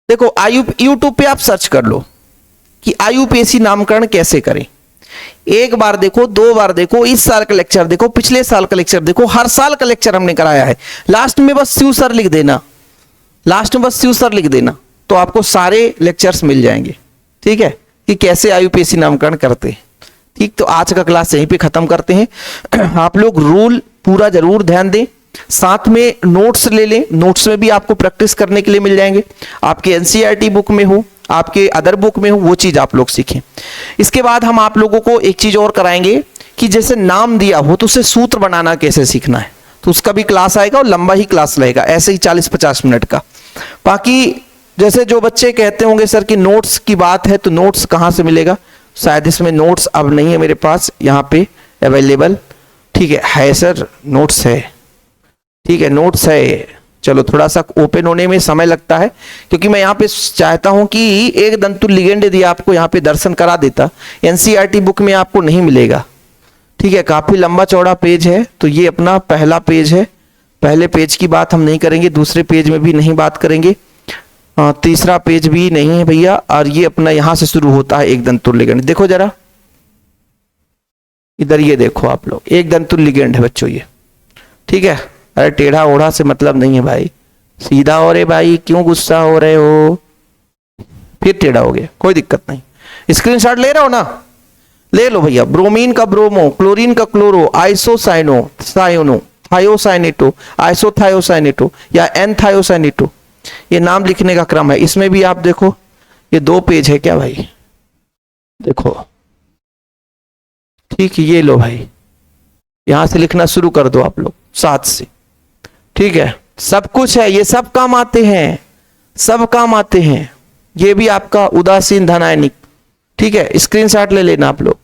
देखो यूट्यूब पे आप सर्च कर लो कि IUPAC नामकरण कैसे करें। एक बार देखो, 2 बार देखो, इस साल का लेक्चर देखो, पिछले साल का लेक्चर देखो, हर साल का लेक्चर हमने कराया है। लास्ट में बस शिव सर लिख देना, लास्ट में बस शिव सर लिख देना, तो आपको सारे लेक्चर्स मिल जाएंगे। ठीक है, कि कैसे IUPAC नामकरण करते हैं। ठीक, तो आज का क्लास यहीं पे खत्म करते हैं। आप लोग रूल पूरा जरूर ध्यान दें, साथ में नोट्स ले लें, नोट्स में भी आपको प्रैक्टिस करने के लिए मिल जाएंगे। आपके NCERT बुक में हो, आपके अदर बुक में हो, वो चीज आप लोग सीखें। इसके बाद हम आप लोगों को एक चीज और कराएंगे कि जैसे नाम दिया हो तो उसे सूत्र बनाना कैसे सीखना है, तो उसका भी क्लास आएगा और लंबा ही क्लास रहेगा, ऐसे ही 40-50 मिनट का। बाकी जैसे जो बच्चे कहते होंगे सर कि नोट्स की बात है, तो नोट्स कहाँ से मिलेगा? शायद इसमें नोट्स अब नहीं है मेरे पास यहाँ पे अवेलेबल। ठीक है सर, नोट्स है, ठीक है, नोट्स है। चलो थोड़ा सा ओपन होने में समय लगता है, क्योंकि मैं यहाँ पे चाहता हूं कि एक दंतु लिगेंड यदि आपको यहाँ पे दर्शन करा देता, एनसीईआरटी बुक में आपको नहीं मिलेगा। ठीक है, काफी लंबा चौड़ा पेज है। तो ये अपना पहला पेज है, पहले पेज की बात हम नहीं करेंगे, दूसरे पेज में भी नहीं बात करेंगे, तीसरा पेज भी नहीं है भैया। और ये अपना यहां से शुरू होता है एक दंतु लिगेंड। देखो जरा इधर, ये देखो आप लोग, एक दंतु लिगेंड है बच्चों ये। ठीक है, अरे टेढ़ा ओढ़ा से मतलब नहीं है भाई, सीधा हो रहे भाई, क्यों गुस्सा हो रहे हो, फिर टेढ़ा हो गया, कोई दिक्कत नहीं। स्क्रीनशॉट ले रहे हो ना, ले लो भैया। ब्रोमीन का ब्रोमो, क्लोरीन का क्लोरो, आइसोसाइनो साइनो, थायोसाइनेटो, आइसोथायोसाइनेटो या एनथायोसाइनेटो, ये नाम लिखने का क्रम है। इसमें भी आप देखो, ये 2 पेज है क्या भाई, देखो। ठीक है, ये लो भाई, यहां से लिखना शुरू कर दो आप लोग 7 से। ठीक है, सब कुछ है, ये सब काम आते हैं, सब काम आते हैं। ये भी आपका उदासीन धनायनिक। ठीक है, स्क्रीनशॉट ले लेना आप लोग।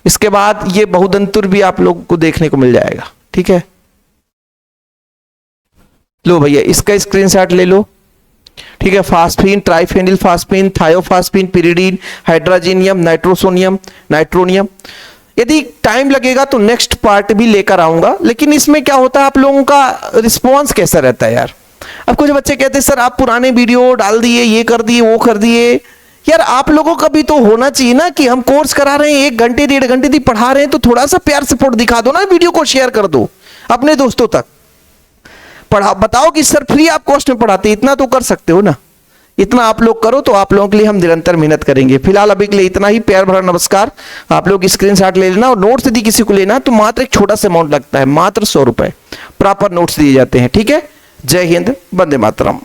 इसके बाद ये बहुदंतुर भी आप लोग को देखने को मिल जाएगा। ठीक है, लो भैया इसका स्क्रीनशॉट ले लो। ठीक है, phosphine, triphenyl phosphine, thiophosphine, pyridine, hydrazinium, nitrosonium, nitronium. यदि टाइम लगेगा तो नेक्स्ट पार्ट भी लेकर आऊंगा। लेकिन इसमें क्या होता है, आप लोगों का रिस्पॉन्स कैसा रहता है यार। अब कुछ बच्चे कहते हैं सर आप पुराने वीडियो डाल दिए, ये कर दिए, वो कर दिए। यार आप लोगों का भी तो होना चाहिए ना कि हम कोर्स करा रहे हैं, 1 घंटे 1.5 घंटे दी पढ़ा रहे हैं, तो थोड़ा सा प्यार सपोर्ट दिखा दो ना, वीडियो को शेयर कर दो अपने दोस्तों तक। पढ़ा, बताओ कि सर फ्री आप कॉस्ट में पढ़ाते, इतना तो कर सकते हो ना। इतना आप लोग करो तो आप लोगों के लिए हम निरंतर मेहनत करेंगे। फिलहाल अभी के लिए इतना ही, प्यार भरा नमस्कार। आप लोग स्क्रीनशॉट ले लेना, और नोट्स यदि किसी को लेना तो मात्र एक छोटा सा अमाउंट लगता है, मात्र 100 रुपए प्रॉपर नोट्स दिए जाते हैं। ठीक है, जय हिंद, वंदे मातरम।